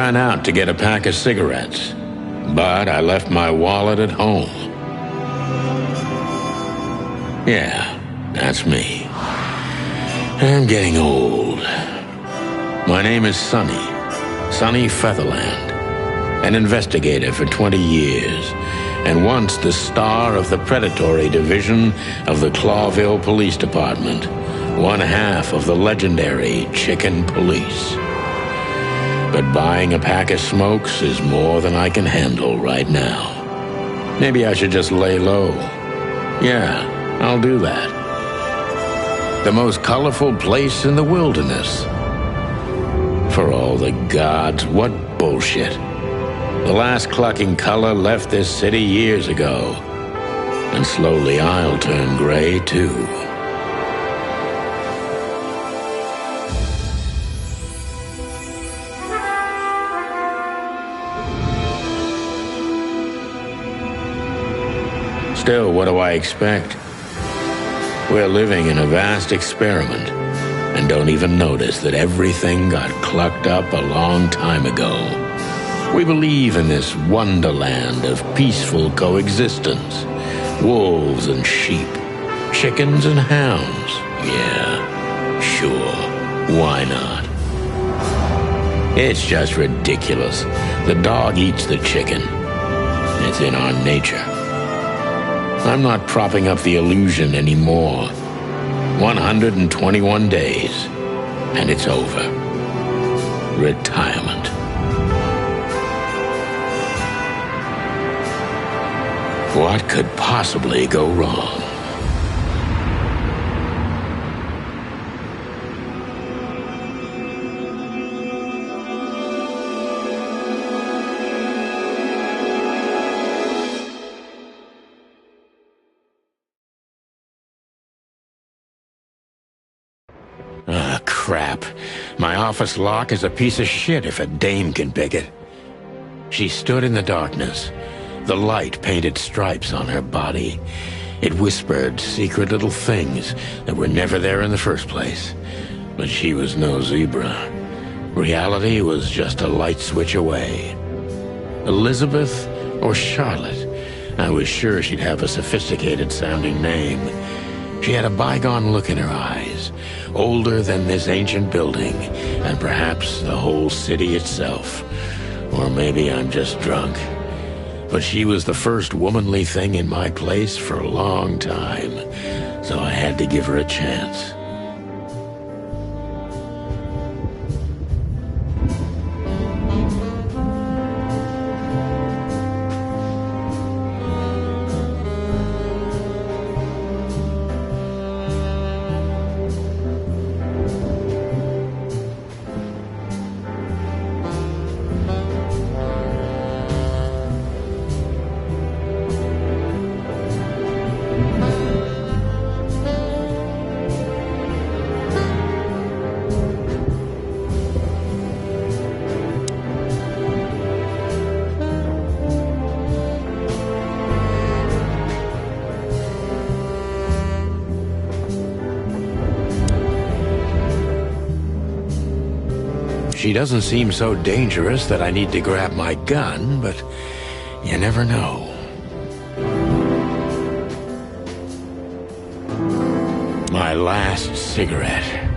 ran out to get a pack of cigarettes, but I left my wallet at home. Yeah, that's me. I'm getting old. My name is Sonny Featherland, an investigator for 20 years, and once the star of the predatory division of the Clawville Police Department, one half of the legendary Chicken Police. But buying a pack of smokes is more than I can handle right now. Maybe I should just lay low. Yeah, I'll do that. The most colorful place in the wilderness. For all the gods, what bullshit. The last clucking color left this city years ago. And slowly I'll turn gray too. Still, what do I expect? We're living in a vast experiment, and don't even notice that everything got clucked up a long time ago. We believe in this wonderland of peaceful coexistence. Wolves and sheep, chickens and hounds. Yeah, sure, why not? It's just ridiculous. The dog eats the chicken. It's in our nature. I'm not propping up the illusion anymore. 121 days, and it's over. Retirement. What could possibly go wrong? Ah, crap. My office lock is a piece of shit if a dame can pick it. She stood in the darkness. The light painted stripes on her body. It whispered secret little things that were never there in the first place. But she was no zebra. Reality was just a light switch away. Elizabeth or Charlotte? I was sure she'd have a sophisticated-sounding name. She had a bygone look in her eyes, older than this ancient building, and perhaps the whole city itself. Or maybe I'm just drunk. But she was the first womanly thing in my place for a long time, so I had to give her a chance. She doesn't seem so dangerous that I need to grab my gun, but you never know. My last cigarette.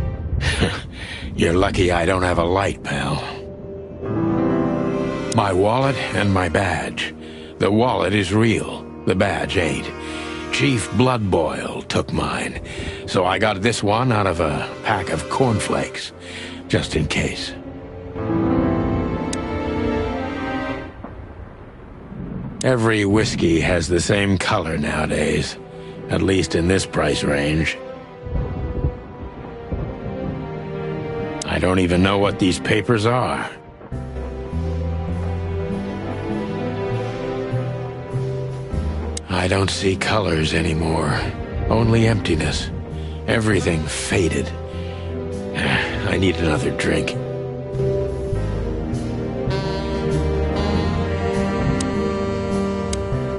You're lucky I don't have a light, pal. My wallet and my badge. The wallet is real. The badge ain't. Chief Bloodboil took mine, so I got this one out of a pack of cornflakes, just in case. Every whiskey has the same color nowadays, at least in this price range. I don't even know what these papers are. I don't see colors anymore, only emptiness. Everything faded. I need another drink.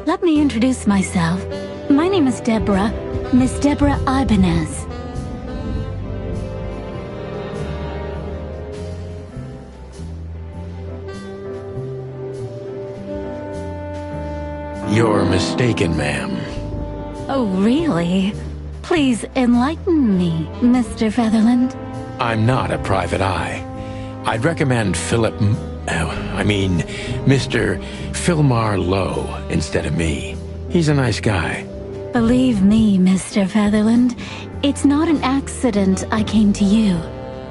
Let me introduce myself. My name is Deborah, Miss Deborah Ibanez. You're mistaken, ma'am. Oh, really? Please enlighten me, Mr. Featherland. I'm not a private eye. I'd recommend Mr. Philmar Lowe instead of me. He's a nice guy. Believe me, Mr. Featherland, it's not an accident I came to you.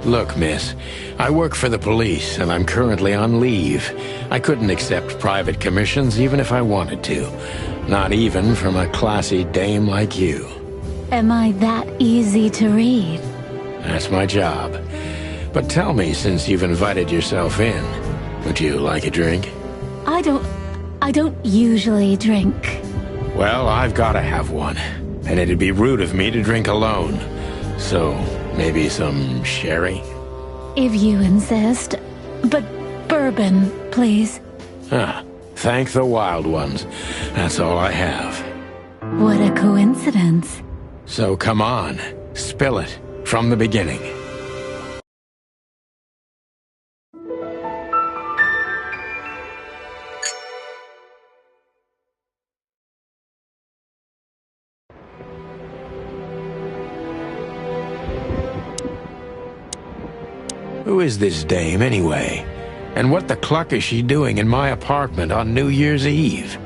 Look, miss, I work for the police, and I'm currently on leave. I couldn't accept private commissions even if I wanted to. Not even from a classy dame like you. Am I that easy to read? That's my job. But tell me, since you've invited yourself in, would you like a drink? I don't usually drink. Well, I've gotta have one. And it'd be rude of me to drink alone. So, maybe some sherry? If you insist. But bourbon, please. Thank the wild ones. That's all I have. What a coincidence. So come on, spill it from the beginning. Who is this dame, anyway? And what the cluck is she doing in my apartment on New Year's Eve?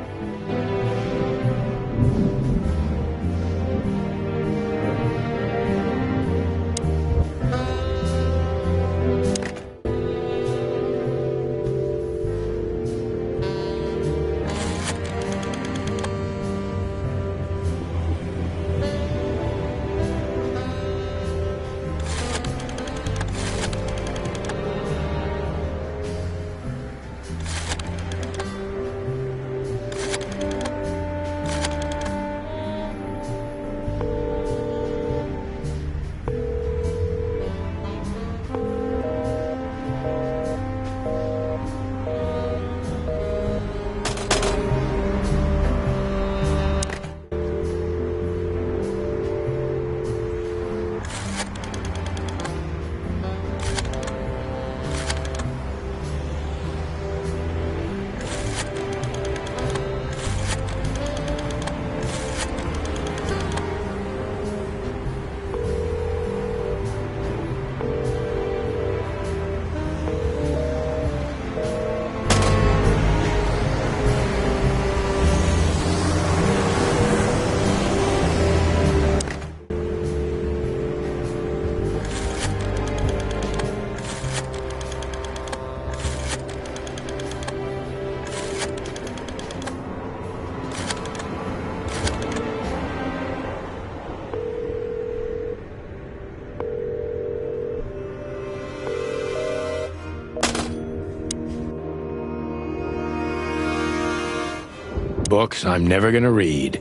Books I'm never gonna read.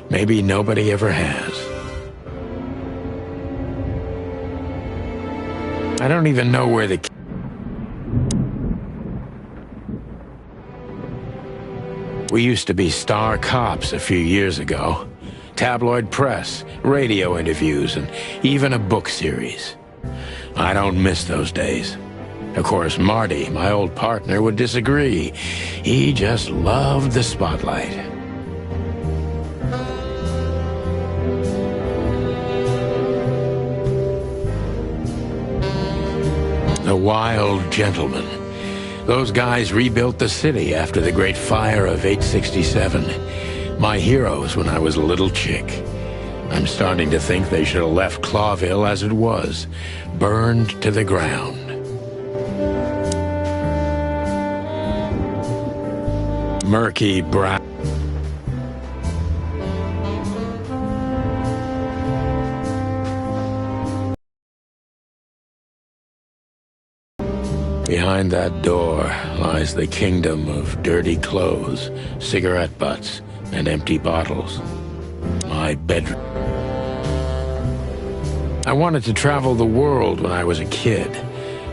Maybe nobody ever has. I don't even know where the... We used to be star cops a few years ago. Tabloid press, radio interviews, and even a book series. I don't miss those days. Of course, Marty, my old partner, would disagree. He just loved the spotlight. The Wild Gentlemen. Those guys rebuilt the city after the Great Fire of 867. My heroes when I was a little chick. I'm starting to think they should have left Clawville as it was, burned to the ground. Murky brown. Behind that door lies the kingdom of dirty clothes, cigarette butts, and empty bottles. My bedroom. I wanted to travel the world when I was a kid,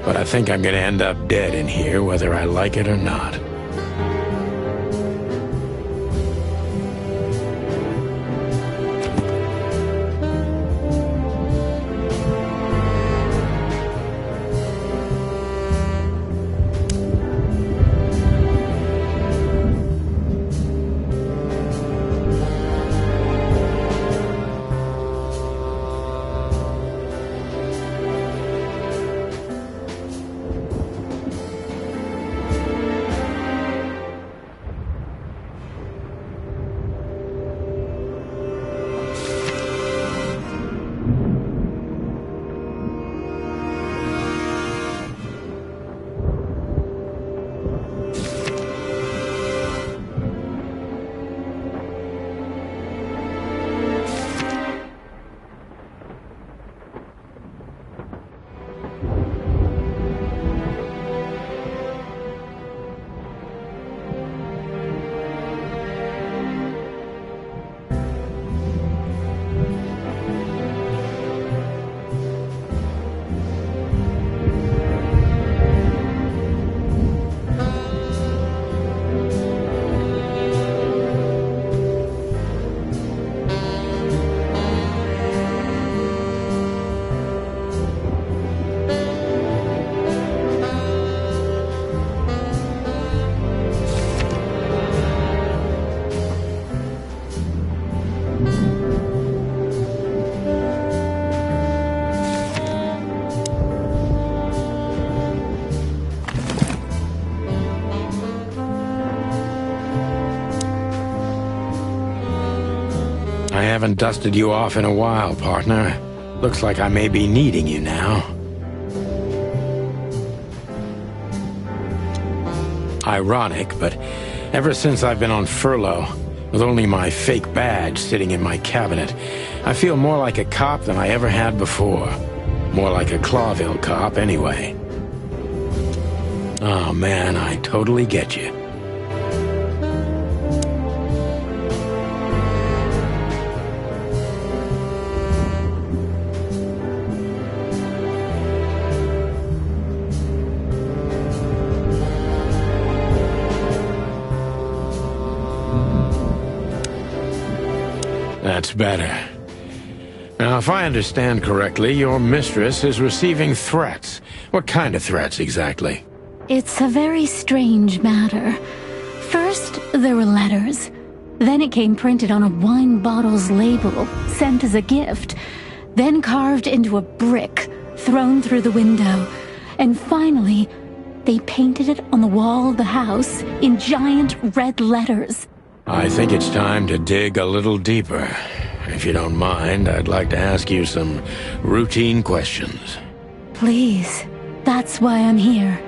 but I think I'm gonna end up dead in here whether I like it or not. haven't dusted you off in a while, partner. Looks like I may be needing you now. Ironic, but ever since I've been on furlough, with only my fake badge sitting in my cabinet, I feel more like a cop than I ever had before. More like a Clawville cop, anyway. Oh man, I totally get you. That's better. Now, if I understand correctly, your mistress is receiving threats. What kind of threats, exactly? It's a very strange matter. First, there were letters. Then it came printed on a wine bottle's label, sent as a gift. Then carved into a brick, thrown through the window. And finally, they painted it on the wall of the house in giant red letters. I think it's time to dig a little deeper. If you don't mind, I'd like to ask you some routine questions. Please, that's why I'm here.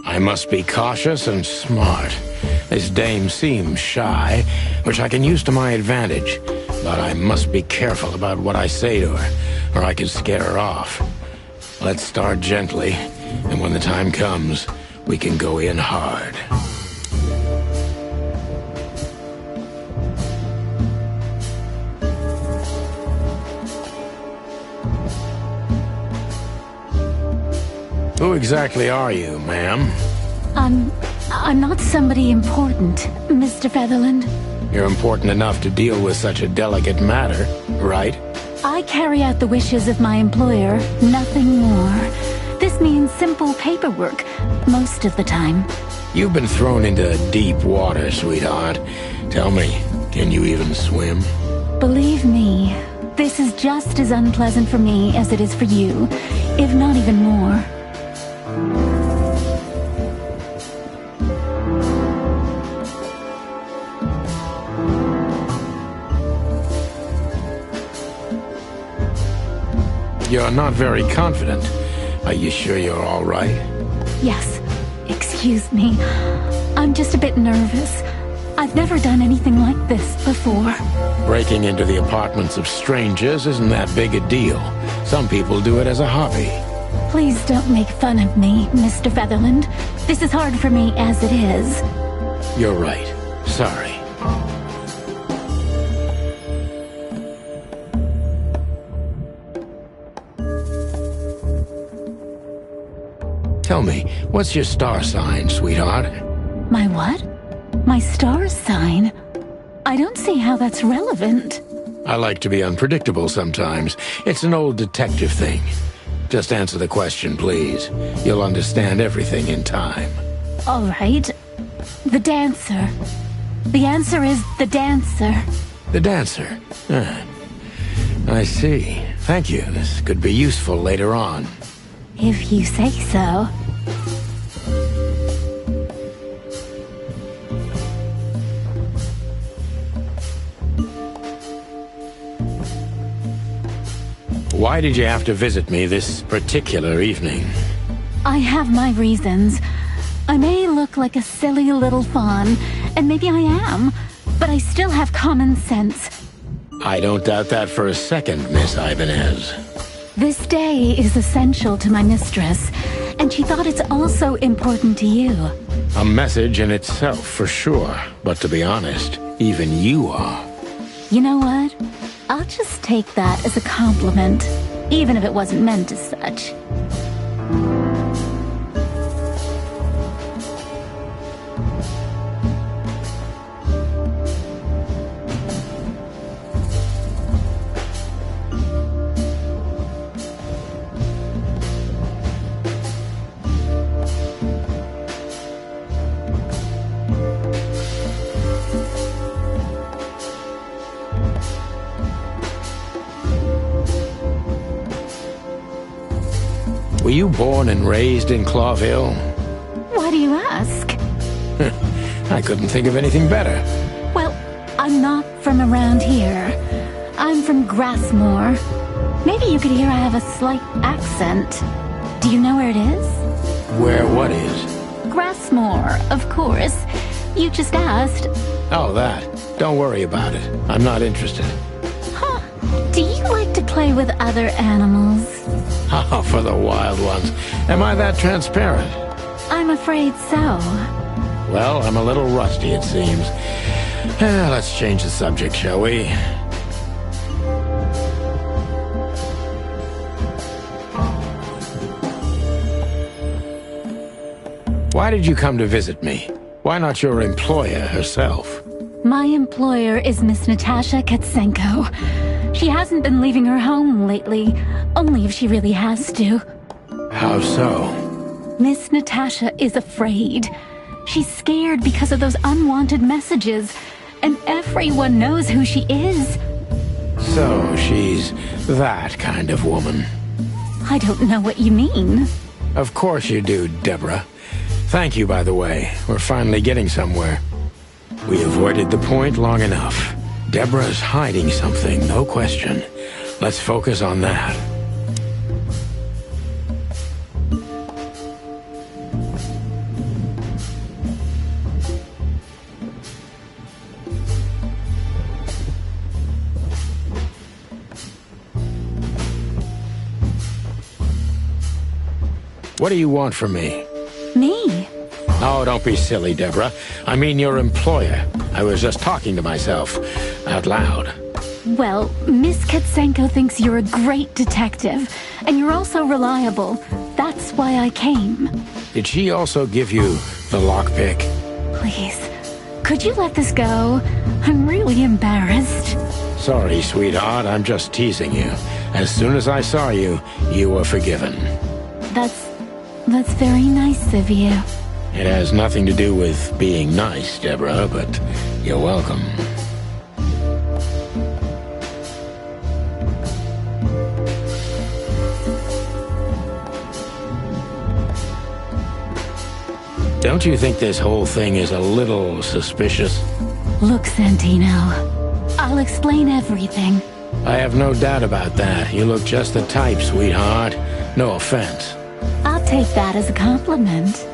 I must be cautious and smart. This dame seems shy, which I can use to my advantage. But I must be careful about what I say to her, or I could scare her off. Let's start gently, and when the time comes, we can go in hard. Who exactly are you, ma'am? I'm not somebody important, Mr. Featherland. You're important enough to deal with such a delicate matter, right? I carry out the wishes of my employer, nothing more. This means simple paperwork, most of the time. You've been thrown into deep water, sweetheart. Tell me, can you even swim? Believe me, this is just as unpleasant for me as it is for you, if not even more. You're not very confident. Are you sure you're all right? Yes. Excuse me. I'm just a bit nervous. I've never done anything like this before. Breaking into the apartments of strangers isn't that big a deal. Some people do it as a hobby. Please don't make fun of me, Mr. Featherland. This is hard for me as it is. You're right. Sorry. Tell me, what's your star sign, sweetheart? My what? My star sign? I don't see how that's relevant. I like to be unpredictable sometimes. It's an old detective thing. Just answer the question, please. You'll understand everything in time. All right. The dancer. The answer is the dancer. The dancer? Ah, I see. Thank you. This could be useful later on. If you say so. Why did you have to visit me this particular evening? I have my reasons. I may look like a silly little fawn, and maybe I am, but I still have common sense. I don't doubt that for a second, Miss Ibanez. This day is essential to my mistress, and she thought it's also important to you. A message in itself, for sure. But to be honest, even you are. You know what? I'll just take that as a compliment, even if it wasn't meant as such. Were you born and raised in Clawville? Why do you ask? I couldn't think of anything better. Well, I'm not from around here. I'm from Grassmore. Maybe you could hear I have a slight accent. Do you know where it is? Where what is? Grassmore, of course. You just asked. Oh, that. Don't worry about it. I'm not interested. Huh. Do you like to play with other animals? Oh, for the wild ones. Am I that transparent? I'm afraid so. Well, I'm a little rusty, it seems. Let's change the subject, shall we? Why did you come to visit me? Why not your employer herself? My employer is Miss Natasha Katsenko. She hasn't been leaving her home lately, only if she really has to. How so? Miss Natasha is afraid. She's scared because of those unwanted messages, and everyone knows who she is. So she's that kind of woman. I don't know what you mean. Of course you do, Deborah. Thank you, by the way. We're finally getting somewhere. We avoided the point long enough. Deborah's hiding something, no question. Let's focus on that. What do you want from me? Me? Oh, don't be silly, Deborah. I mean your employer. I was just talking to myself, out loud. Well, Miss Katsenko thinks you're a great detective, and you're also reliable. That's why I came. Did she also give you the lockpick? Please, could you let this go? I'm really embarrassed. Sorry, sweetheart, I'm just teasing you. As soon as I saw you, you were forgiven. That's very nice of you. It has nothing to do with being nice, Deborah, but you're welcome. Don't you think this whole thing is a little suspicious? Look, Santino, I'll explain everything. I have no doubt about that. You look just the type, sweetheart. No offense. I'll take that as a compliment.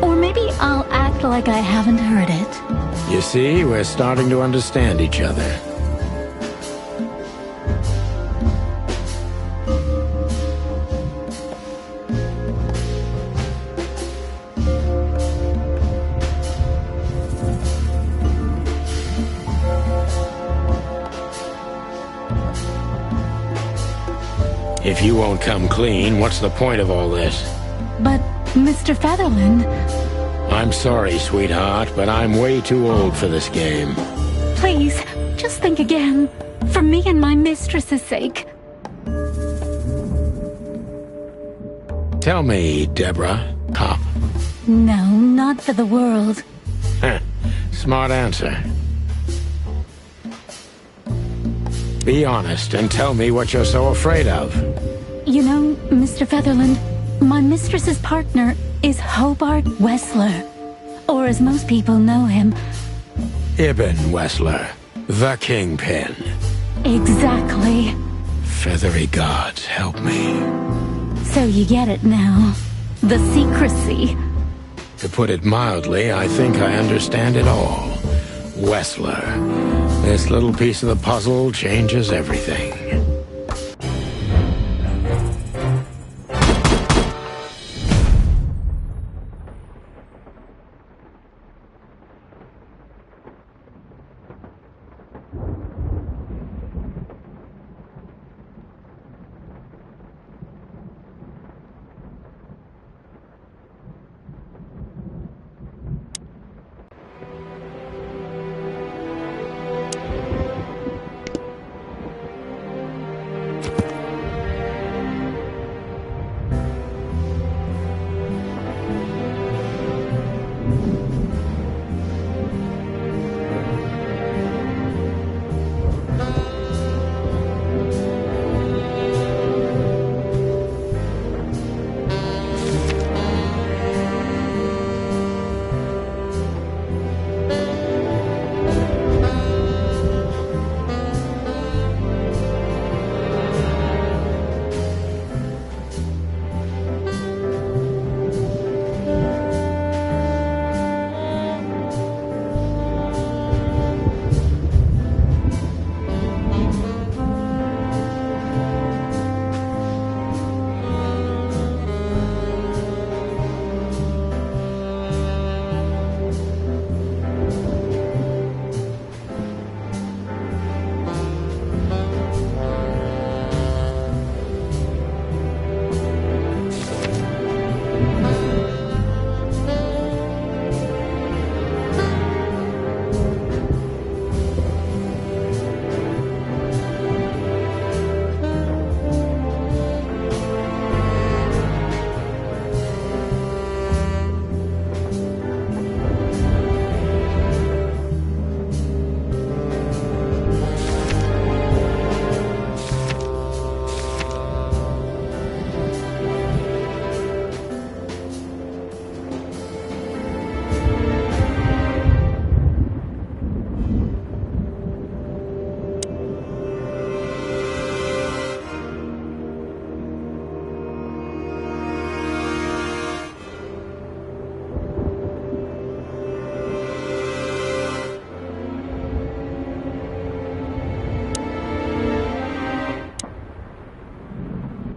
Or maybe I'll act like I haven't heard it. You see, we're starting to understand each other. If you won't come clean, what's the point of all this? But, Mr. Featherland... I'm sorry, sweetheart, but I'm way too old for this game. Please, just think again. For me and my mistress's sake. Tell me, Deborah, cop. No, not for the world. Smart answer. Be honest and tell me what you're so afraid of. You know, Mr. Featherland, my mistress's partner is Hobart Wessler. Or as most people know him... Ibn Wessler, the Kingpin. Exactly. Feathery gods, help me. So you get it now. The secrecy. To put it mildly, I think I understand it all. Wessler, This little piece of the puzzle changes everything.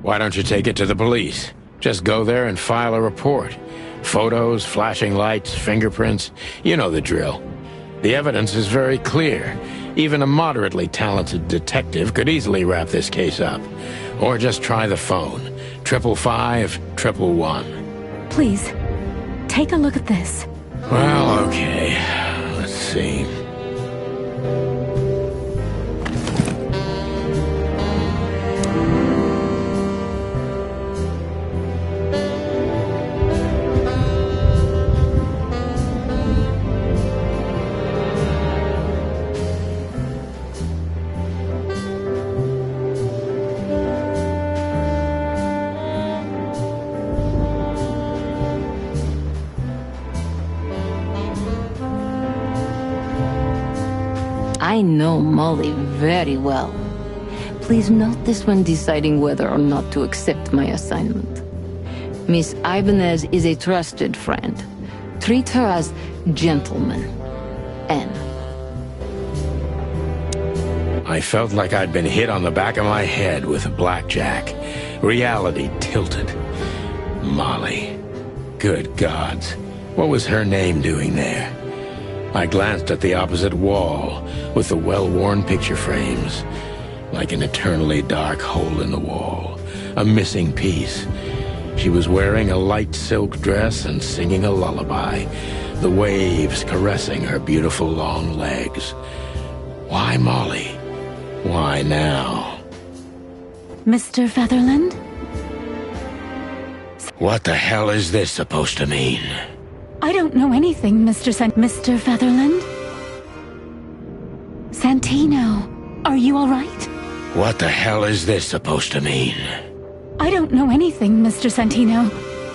Why don't you take it to the police? Just go there and file a report. Photos, flashing lights, fingerprints, you know the drill. The evidence is very clear. Even a moderately talented detective could easily wrap this case up. Or just try the phone. 555-111. Please, take a look at this. Well, okay. Let's see. I know Molly very well. Please note this when deciding whether or not to accept my assignment. Miss Ibanez is a trusted friend. Treat her as gentleman. N. I felt like I'd been hit on the back of my head with a blackjack. Reality tilted. Molly. Good gods. What was her name doing there? I glanced at the opposite wall with the well-worn picture frames. Like an eternally dark hole in the wall. A missing piece. She was wearing a light silk dress and singing a lullaby. The waves caressing her beautiful long legs. Why Molly? Why now? Mr. Featherland? What the hell is this supposed to mean? I don't know anything, Mr. Featherland? Santino, are you all right? What the hell is this supposed to mean? I don't know anything, Mr. Santino.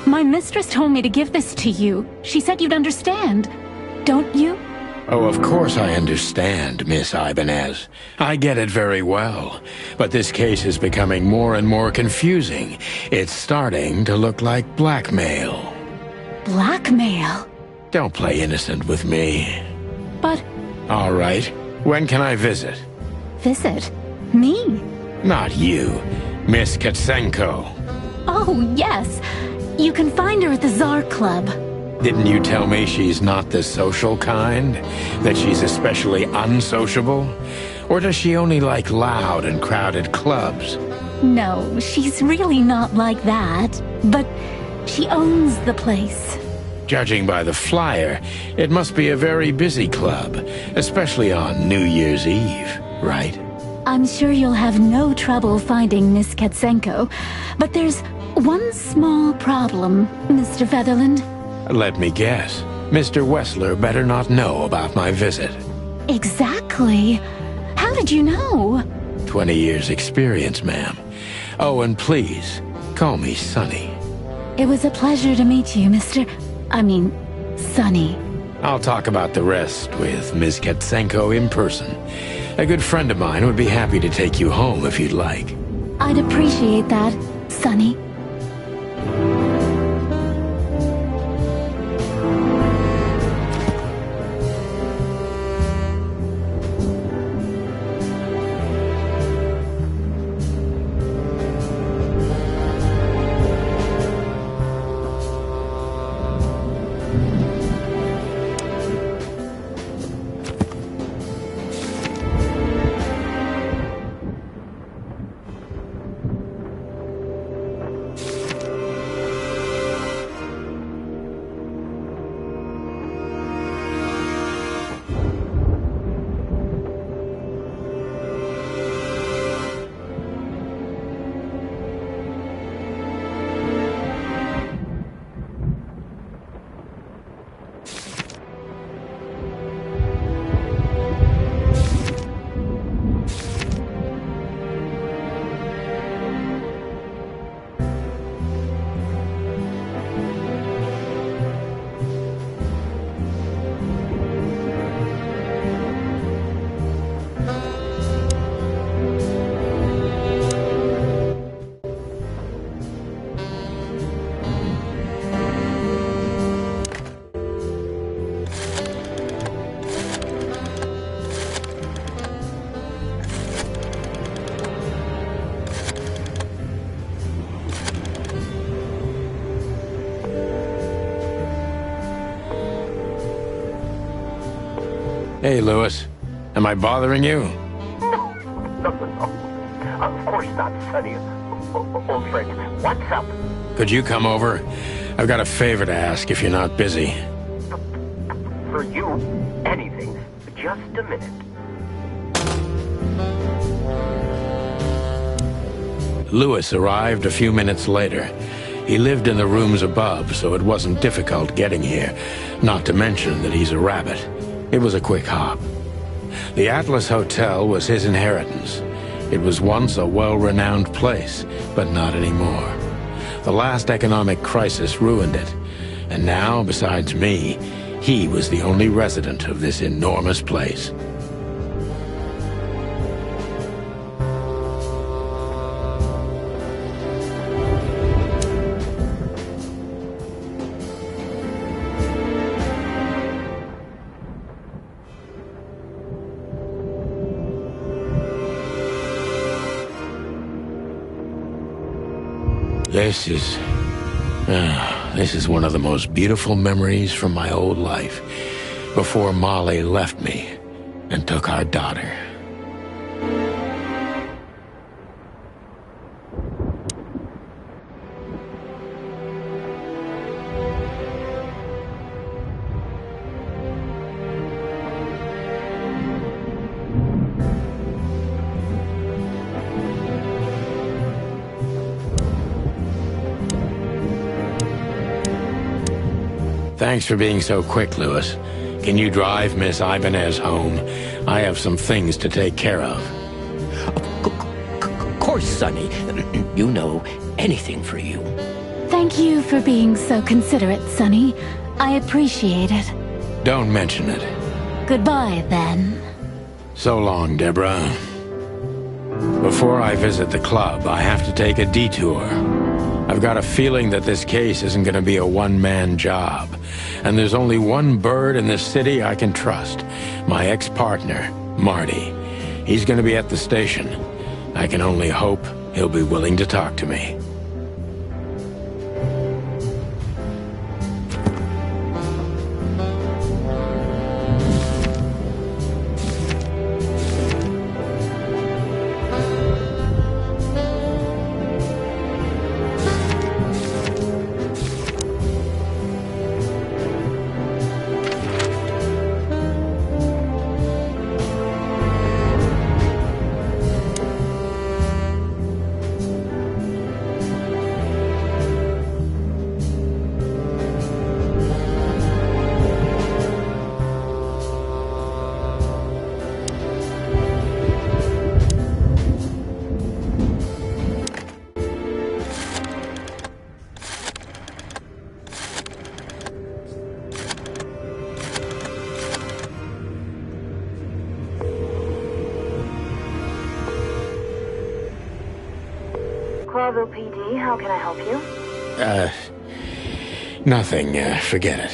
My mistress told me to give this to you. She said you'd understand. Don't you? Oh, of course I understand, Miss Ibanez. I get it very well. But this case is becoming more and more confusing. It's starting to look like blackmail. Blackmail? Don't play innocent with me. But... All right. When can I visit? Visit? Me? Not you, Miss Katsenko. Oh, yes. You can find her at the Tsar Club. Didn't you tell me she's not the social kind? That she's especially unsociable? Or does she only like loud and crowded clubs? No, she's really not like that. But she owns the place. Judging by the flyer, it must be a very busy club, especially on New Year's Eve, right? I'm sure you'll have no trouble finding Miss Katsenko, but there's one small problem, Mr. Featherland. Let me guess. Mr. Wessler better not know about my visit. Exactly. How did you know? 20 years experience, ma'am. Oh, and please, call me Sonny. It was a pleasure to meet you, Sonny. I'll talk about the rest with Ms. Katsenko in person. A good friend of mine would be happy to take you home if you'd like. I'd appreciate that, Sonny. Hey, Louis. Am I bothering you? No. Of course not, Sonny. Old friend, what's up? Could you come over? I've got a favor to ask if you're not busy. For you, anything. Just a minute. Louis arrived a few minutes later. He lived in the rooms above, so it wasn't difficult getting here. Not to mention that he's a rabbit. It was a quick hop. The Atlas Hotel was his inheritance. It was once a well-renowned place, but not anymore. The last economic crisis ruined it. And now, besides me, he was the only resident of this enormous place. This is one of the most beautiful memories from my old life, before Molly left me and took our daughter. Thanks for being so quick, Louis. Can you drive Miss Ibanez home? I have some things to take care of. Of course, Sonny. You know, anything for you. Thank you for being so considerate, Sonny. I appreciate it. Don't mention it. Goodbye, then. So long, Deborah. Before I visit the club, I have to take a detour. I've got a feeling that this case isn't going to be a one-man job. And there's only one bird in this city I can trust. My ex-partner, Marty. He's gonna be at the station. I can only hope he'll be willing to talk to me. Clawville PD, how can I help you? Nothing. Forget it.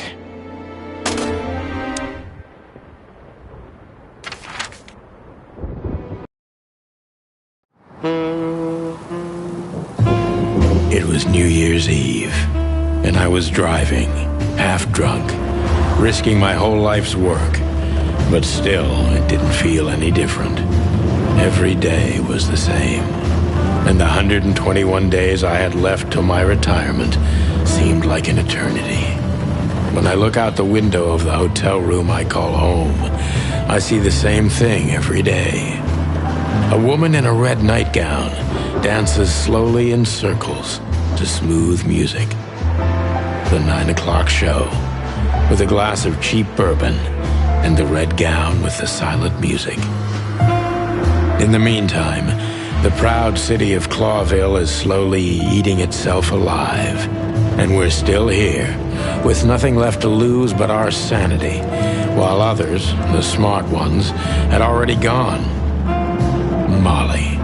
It was New Year's Eve, and I was driving, half drunk, risking my whole life's work. But still, it didn't feel any different. Every day was the same. And the 121 days I had left till my retirement seemed like an eternity. When I look out the window of the hotel room I call home, I see the same thing every day. A woman in a red nightgown dances slowly in circles to smooth music. The 9 o'clock show, with a glass of cheap bourbon and the red gown with the silent music. In the meantime, the proud city of Clawville is slowly eating itself alive. And we're still here, with nothing left to lose but our sanity, while others, the smart ones, had already gone. Molly.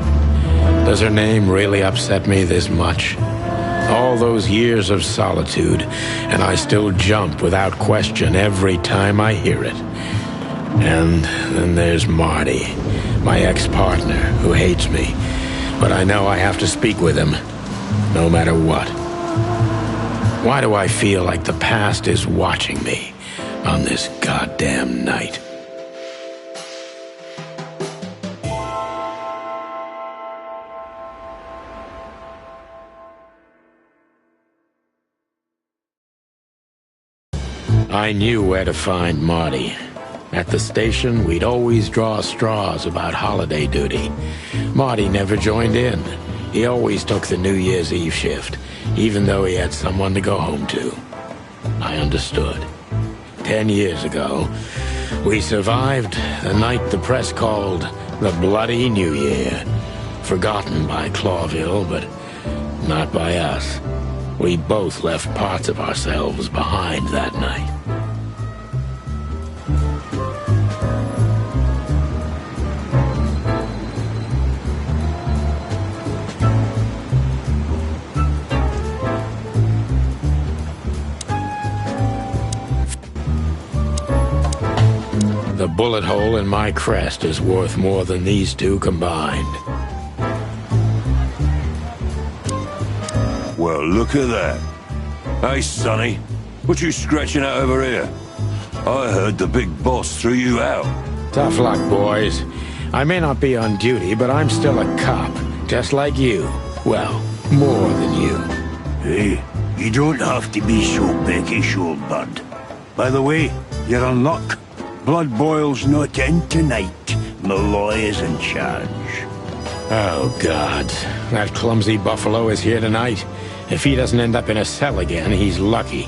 Does her name really upset me this much? All those years of solitude, and I still jump without question every time I hear it. And then there's Marty, my ex-partner, who hates me. But I know I have to speak with him, no matter what. Why do I feel like the past is watching me on this goddamn night? I knew where to find Marty. At the station, we'd always draw straws about holiday duty. Marty never joined in. He always took the New Year's Eve shift, even though he had someone to go home to. I understood. 10 years ago, we survived the night the press called the Bloody New Year. Forgotten by Clawville, but not by us. We both left parts of ourselves behind that night. The bullet hole in my crest is worth more than these two combined. Well, look at that. Hey, Sonny, what you scratching at over here? I heard the big boss threw you out. Tough luck, boys. I may not be on duty, but I'm still a cop, just like you. Well, more than you. Hey, you don't have to be so peckish, old bud. By the way, you're in luck. Blood Boil's not in tonight. Malloy is in charge. Oh, God. That clumsy buffalo is here tonight. If he doesn't end up in a cell again, he's lucky.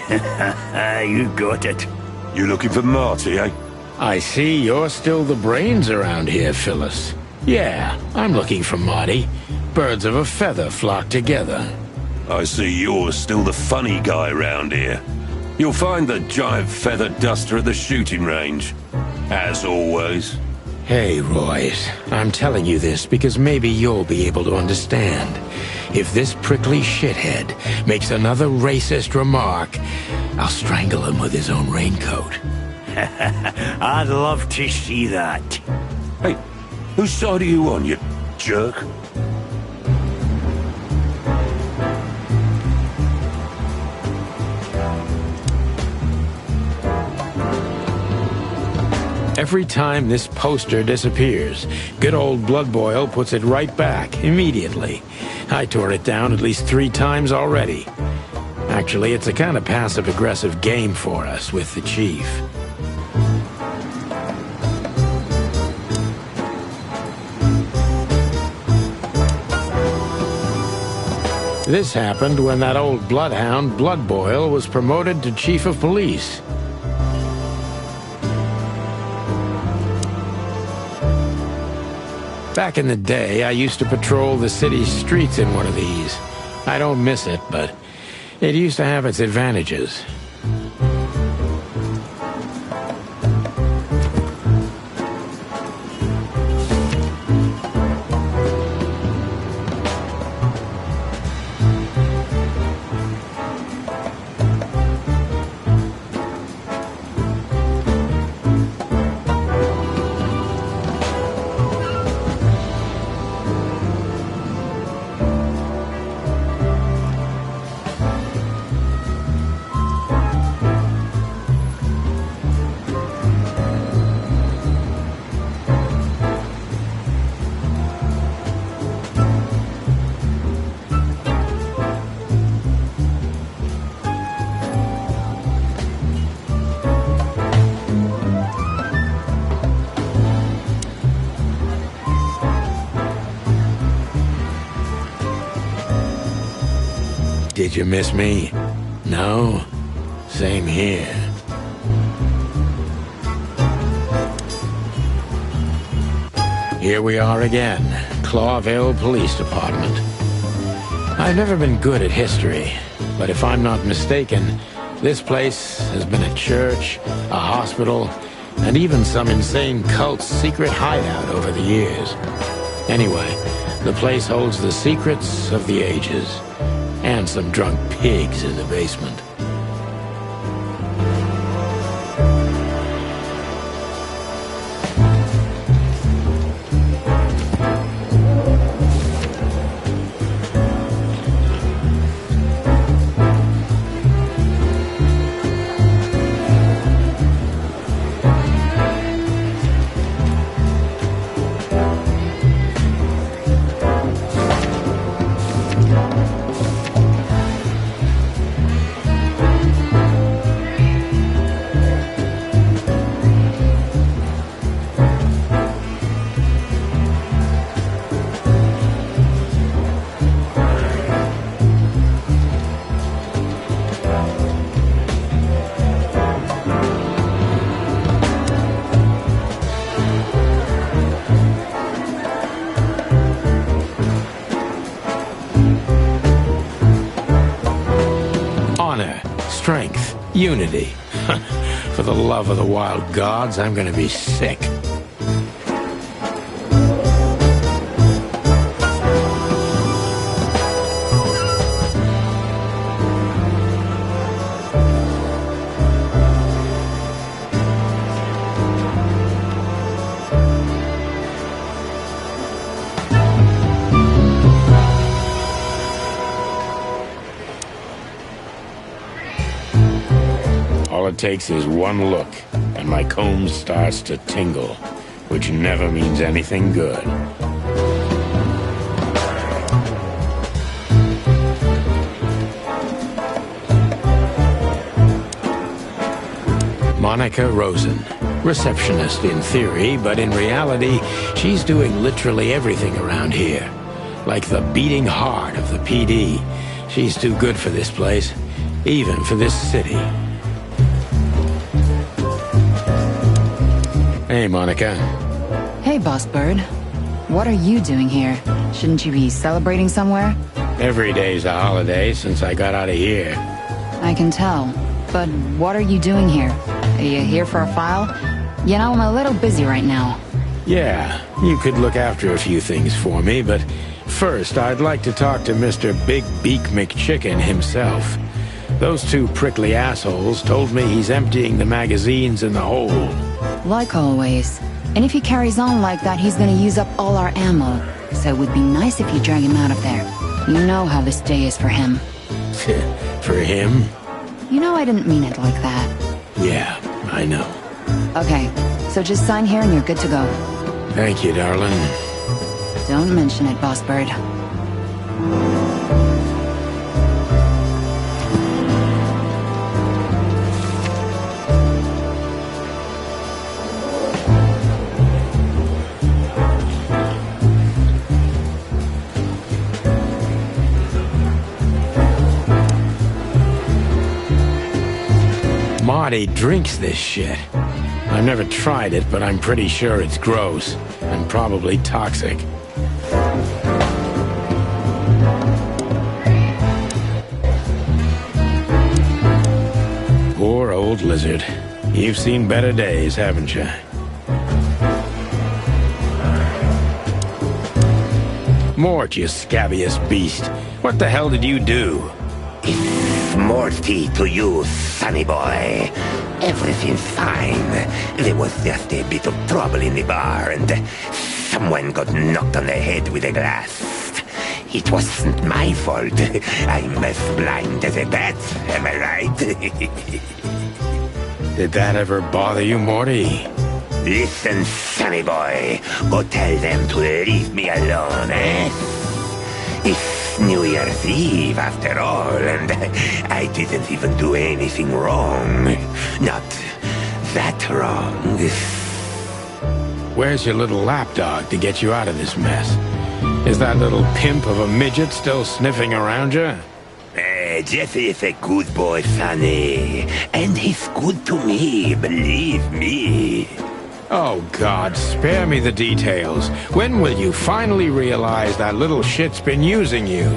You got it. You looking for Marty, eh? I see you're still the brains around here, Phyllis. Yeah, I'm looking for Marty. Birds of a feather flock together. I see you're still the funny guy round here. You'll find the giant feather duster at the shooting range. As always. Hey, Royce, I'm telling you this because maybe you'll be able to understand. If this prickly shithead makes another racist remark, I'll strangle him with his own raincoat. I'd love to see that. Hey, whose side are you on, you jerk? Every time this poster disappears, good old Blood Boil puts it right back, immediately. I tore it down at least 3 times already. Actually, it's a kind of passive-aggressive game for us with the Chief. This happened when that old bloodhound, Blood Boil, was promoted to Chief of Police. Back in the day, I used to patrol the city's streets in one of these. I don't miss it, but it used to have its advantages. Did you miss me? No? Same here. Here we are again, Clawville Police Department. I've never been good at history, but if I'm not mistaken, this place has been a church, a hospital, and even some insane cult's secret hideout over the years. Anyway, the place holds the secrets of the ages. And some drunk pigs in the basement. Strength, unity. For the love of the wild gods, I'm gonna be sick. All it takes is one look, and my comb starts to tingle, which never means anything good. Monica Rosen, receptionist in theory, but in reality, she's doing literally everything around here. Like the beating heart of the PD. She's too good for this place, even for this city. Hey, Monica. Hey, Boss Bird. What are you doing here? Shouldn't you be celebrating somewhere? Every day's a holiday since I got out of here. I can tell. But what are you doing here? Are you here for a file? You know, I'm a little busy right now. Yeah, you could look after a few things for me, but first I'd like to talk to Mr. Big Beak McChicken himself. Those 2 prickly assholes told me he's emptying the magazines in the hole. Like always. And if he carries on like that, he's gonna use up all our ammo. So it would be nice if you drag him out of there. You know how this day is for him. For him? You know I didn't mean it like that. Yeah, I know. Okay, so just sign here and you're good to go. Thank you, darling. Don't mention it, Boss Bird. Marty drinks this shit. I've never tried it, but I'm pretty sure it's gross and probably toxic. Poor old lizard. You've seen better days, haven't you? Mort, you scabious beast. What the hell did you do? It's Morty to you, sonny boy. Everything's fine. There was just a bit of trouble in the bar, and someone got knocked on the head with a glass. It wasn't my fault. I'm as blind as a bat, am I right? Did that ever bother you, Morty? Listen, sonny boy. Go tell them to leave me alone, eh? It's New Year's Eve, after all, and I didn't even do anything wrong. Not that wrong. Where's your little lapdog to get you out of this mess? Is that little pimp of a midget still sniffing around you? Jesse is a good boy, Sonny. And he's good to me, believe me. Oh, God, spare me the details. When will you finally realize that little shit's been using you?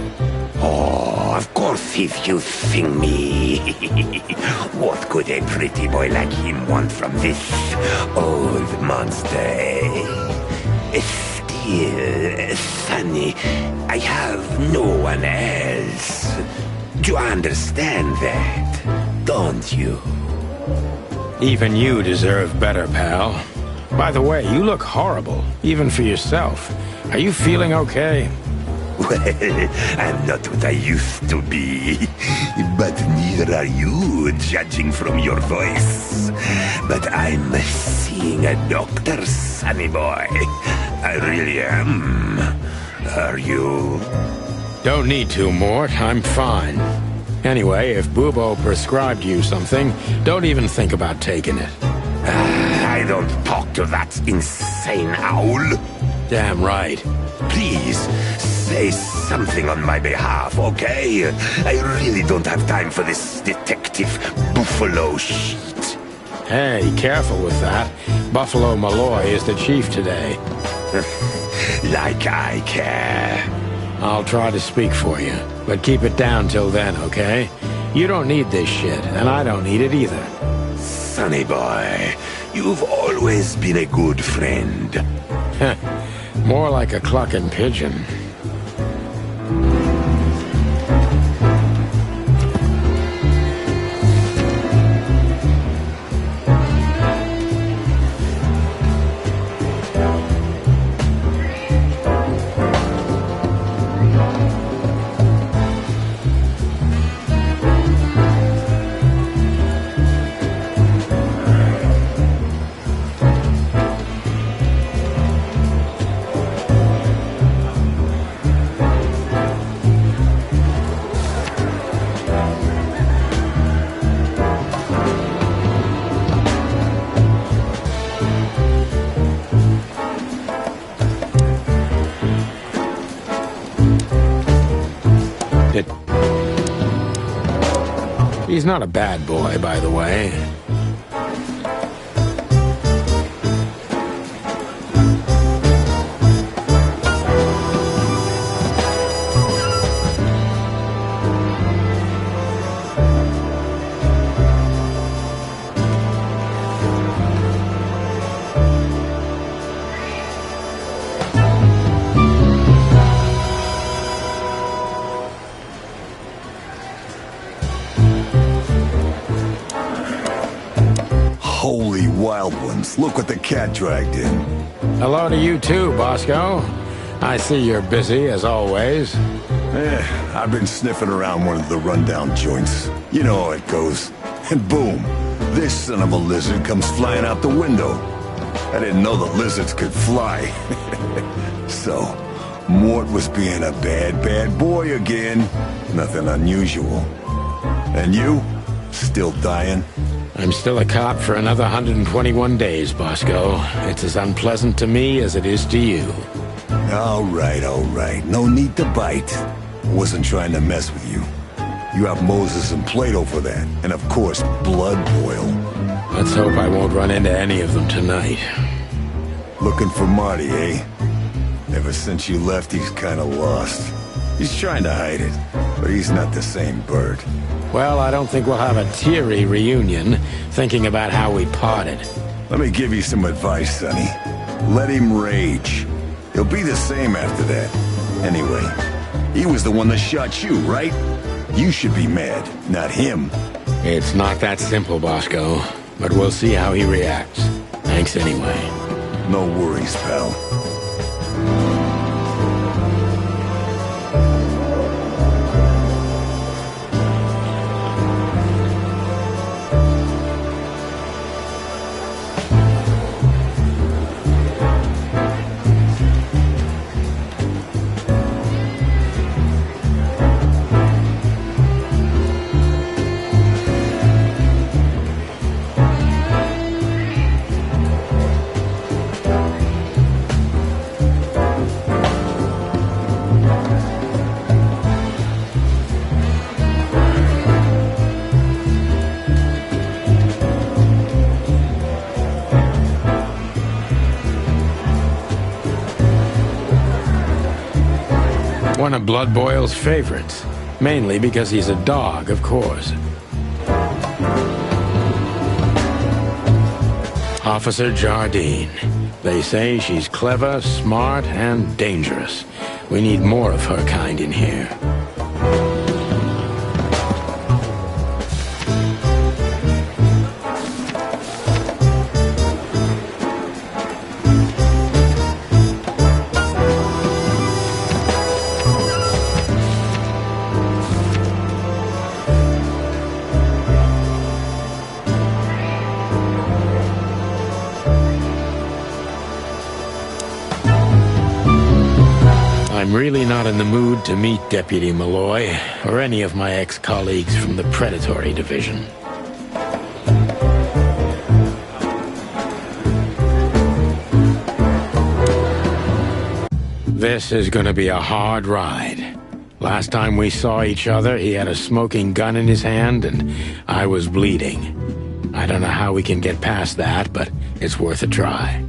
Oh, of course he's using me. What could a pretty boy like him want from this old monster, eh? Still, Sonny, I have no one else. Do you understand that, don't you? Even you deserve better, pal. By the way, you look horrible, even for yourself. Are you feeling okay? Well, I'm not what I used to be. But neither are you, judging from your voice. But I'm seeing a doctor, sonny boy. I really am. Are you? Don't need to, Mort. I'm fine. Anyway, if Bubo prescribed you something, don't even think about taking it. I don't talk to that insane owl. Damn right. Please, say something on my behalf, okay? I really don't have time for this detective buffalo shit. Hey, careful with that. Buffalo Malloy is the chief today. Like I care. I'll try to speak for you, but keep it down till then, okay? You don't need this shit, and I don't need it either. Sonny boy, you've always been a good friend. More like a clucking pigeon. He's not a bad boy, by the way. Holy wild ones, look what the cat dragged in. Hello to you too, Bosco. I see you're busy, as always. I've been sniffing around one of the rundown joints. You know how it goes. And boom, this son of a lizard comes flying out the window. I didn't know the lizards could fly. So, Mort was being a bad boy again. Nothing unusual. And you? Still dying? I'm still a cop for another 121 days, Bosco. It's as unpleasant to me as it is to you. All right. No need to bite. I wasn't trying to mess with you. You have Moses and Plato for that. And of course, Blood Boil. Let's hope I won't run into any of them tonight. Looking for Marty, eh? Ever since you left, he's kinda lost. He's trying to hide it, but he's not the same bird. Well, I don't think we'll have a teary reunion, thinking about how we parted. Let me give you some advice, Sonny. Let him rage. He'll be the same after that. Anyway, he was the one that shot you, right? You should be mad, not him. It's not that simple, Bosco, but we'll see how he reacts. Thanks anyway. No worries, pal. One of Blood Boil's favorites. Mainly because he's a dog, of course. Officer Jardine. They say she's clever, smart, and dangerous. We need more of her kind in here. I'm really not in the mood to meet Deputy Malloy, or any of my ex-colleagues from the Predatory Division. This is gonna be a hard ride. Last time we saw each other, he had a smoking gun in his hand, and I was bleeding. I don't know how we can get past that, but it's worth a try.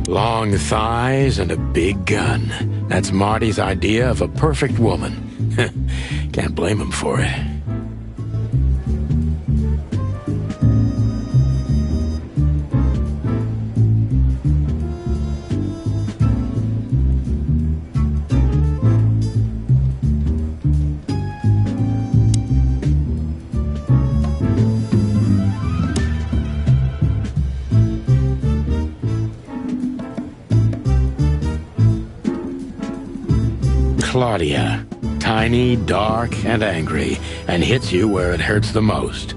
Long thighs and a big gun. That's Marty's idea of a perfect woman. Can't blame him for it. Claudia. Tiny, dark, and angry, and hits you where it hurts the most.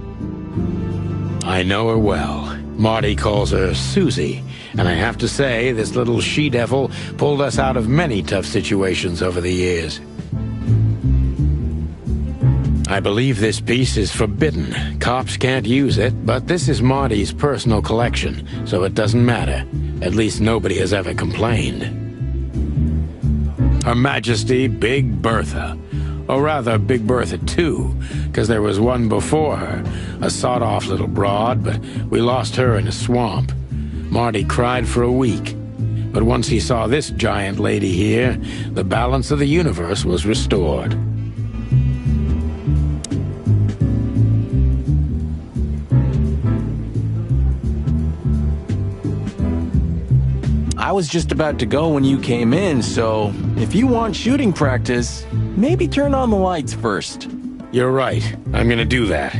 I know her well. Marty calls her Susie, and I have to say, this little she-devil pulled us out of many tough situations over the years. I believe this piece is forbidden. Cops can't use it, but this is Marty's personal collection, so it doesn't matter. At least nobody has ever complained. Her Majesty Big Bertha. Or rather, Big Bertha 2, because there was one before her, a sawed-off little broad, but we lost her in a swamp. Marty cried for a week. But once he saw this giant lady here, the balance of the universe was restored. I was just about to go when you came in, so if you want shooting practice, maybe turn on the lights first. You're right. I'm gonna do that.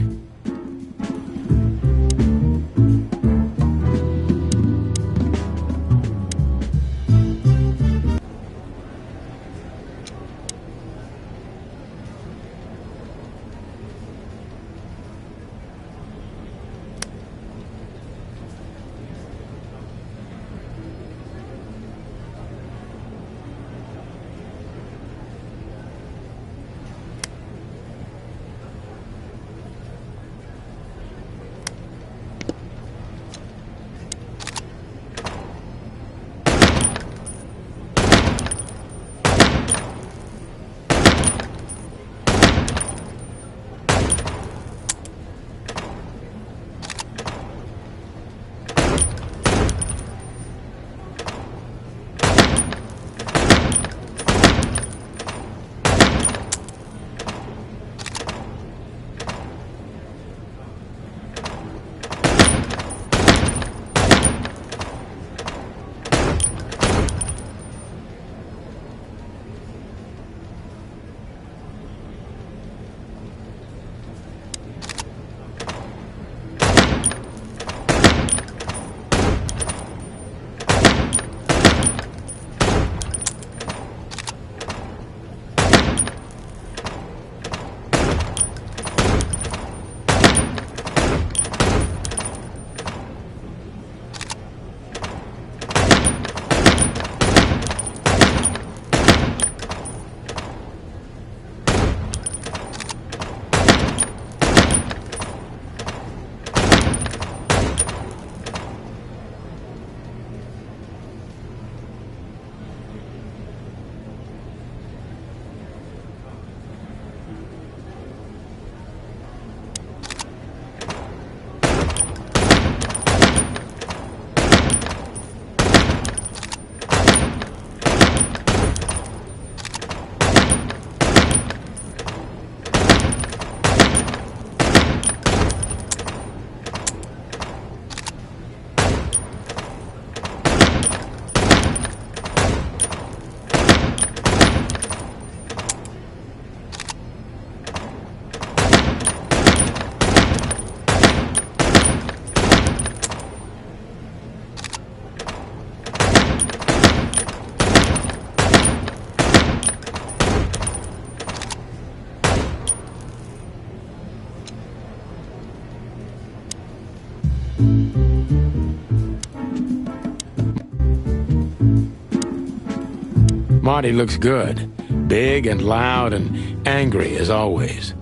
Marty looks good. Big and loud and angry as always.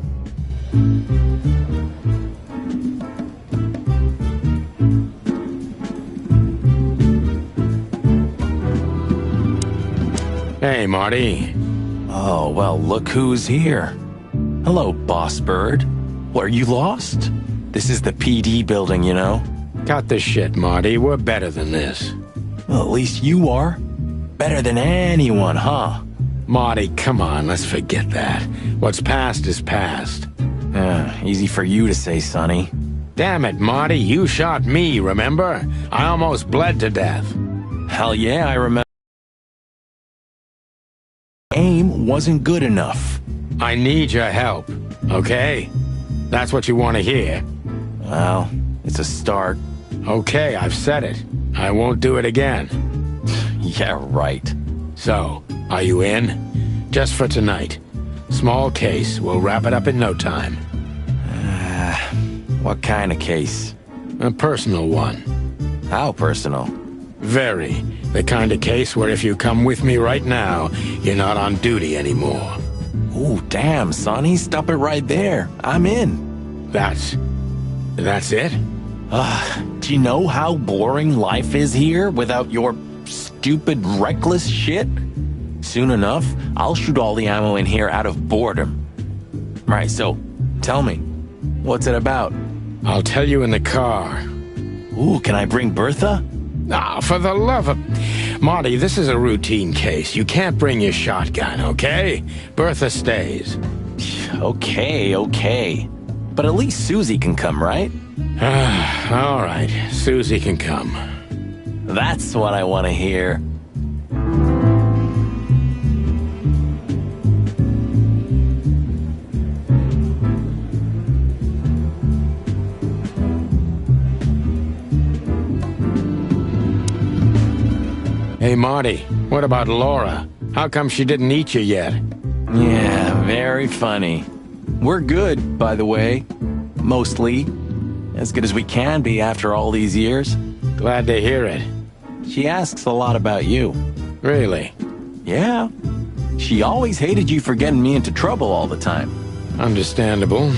Hey, Marty. Oh, well, look who's here. Hello, Boss Bird. Are you lost? This is the PD building, you know? Cut the shit, Marty. We're better than this. Well, at least you are. Better than anyone, huh? Marty, come on, let's forget that. What's past is past. Easy for you to say, Sonny. Damn it, Marty, you shot me, remember? I almost bled to death. Hell yeah, I remember. Aim wasn't good enough. I need your help, okay? That's what you want to hear. Well, it's a start. Okay, I've said it. I won't do it again. Yeah, right. So, are you in? Just for tonight. Small case, we'll wrap it up in no time. What kind of case? A personal one. How personal? Very. The kind of case where if you come with me right now, you're not on duty anymore. Ooh, damn, Sonny, stop it right there. I'm in. That's it? Do you know how boring life is here without your stupid, reckless shit? Soon enough, I'll shoot all the ammo in here out of boredom. Right, so, tell me, what's it about? I'll tell you in the car. Ooh, can I bring Bertha? Ah, for the love of... Marty, this is a routine case. You can't bring your shotgun, okay? Bertha stays. Okay. But at least Susie can come, right? All right, Susie can come. That's what I want to hear. Hey, Marty, what about Laura? How come she didn't eat you yet? Yeah, very funny. We're good, by the way. Mostly. As good as we can be after all these years. Glad to hear it. She asks a lot about you. Really? Yeah. She always hated you for getting me into trouble all the time. Understandable.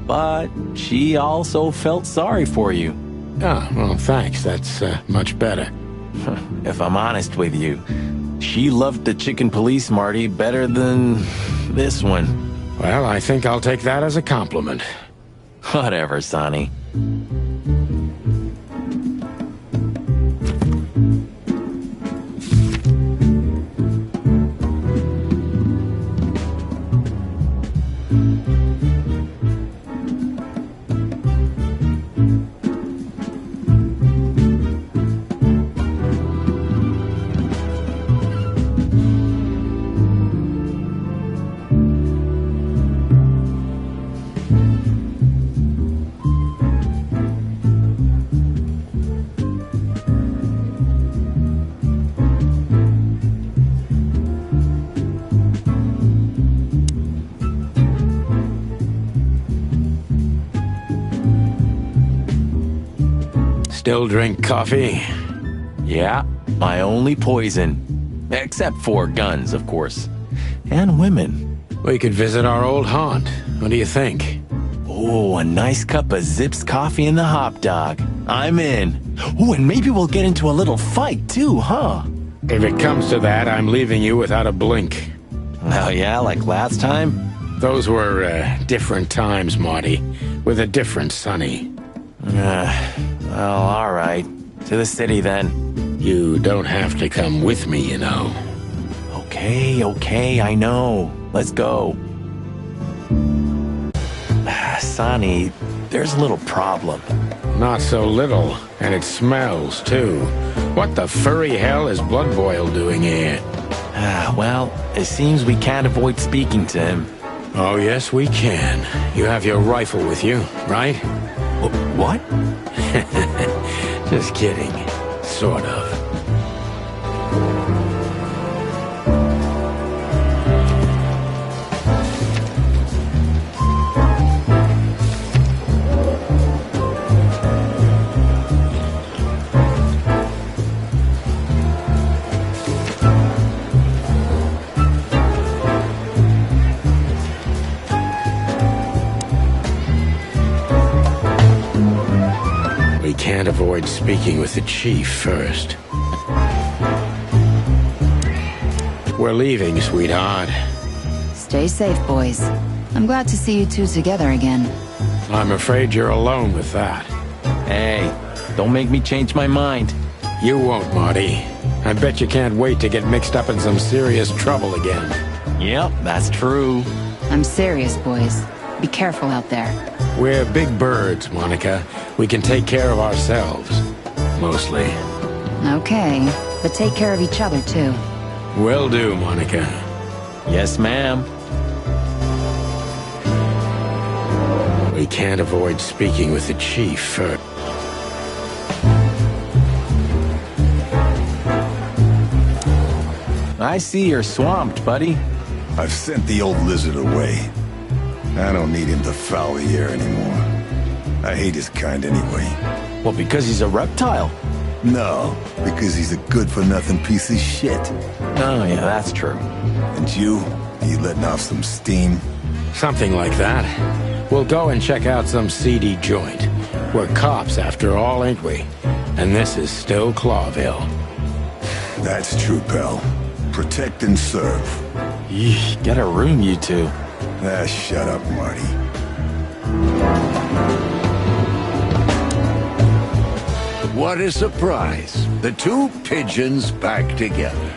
But she also felt sorry for you. Ah, well, thanks. That's much better. If I'm honest with you, she loved the chicken police, Marty, better than this one. Well, I think I'll take that as a compliment. Whatever, Sonny. Still drink coffee? Yeah, my only poison. Except for guns, of course. And women. We could visit our old haunt. What do you think? Oh, a nice cup of Zips coffee and the hot dog. I'm in. Oh, and maybe we'll get into a little fight too, huh? If it comes to that, I'm leaving you without a blink. Oh yeah, like last time? Those were different times, Marty. With a different Sonny. Well, all right. To the city, then. You don't have to come with me, you know. Okay, I know. Let's go. Sonny, there's a little problem. Not so little, and it smells, too. What the furry hell is Blood Boil doing here? Well, it seems we can't avoid speaking to him. Oh, yes, we can. You have your rifle with you, right? What? Just kidding. Sort of. Can't avoid speaking with the chief first. We're leaving, sweetheart. Stay safe, boys. I'm glad to see you two together again. I'm afraid you're alone with that. Hey, don't make me change my mind. You won't, Marty. I bet you can't wait to get mixed up in some serious trouble again. Yep, that's true. I'm serious, boys. Be careful out there. We're big birds, Monica. We can take care of ourselves. Mostly. Okay, but take care of each other, too. Will do, Monica. Yes, ma'am. We can't avoid speaking with the chief first. I see you're swamped, buddy. I've sent the old lizard away. I don't need him to foul the air anymore. I hate his kind anyway. Well, because he's a reptile. No, because he's a good-for-nothing piece of shit. Oh, yeah, that's true. And you letting off some steam? Something like that. We'll go and check out some seedy joint. We're cops, after all, ain't we? And this is still Clawville. That's true, pal. Protect and serve. Yeesh, get a room, you two. Ah, shut up, Marty. What a surprise. The two pigeons back together.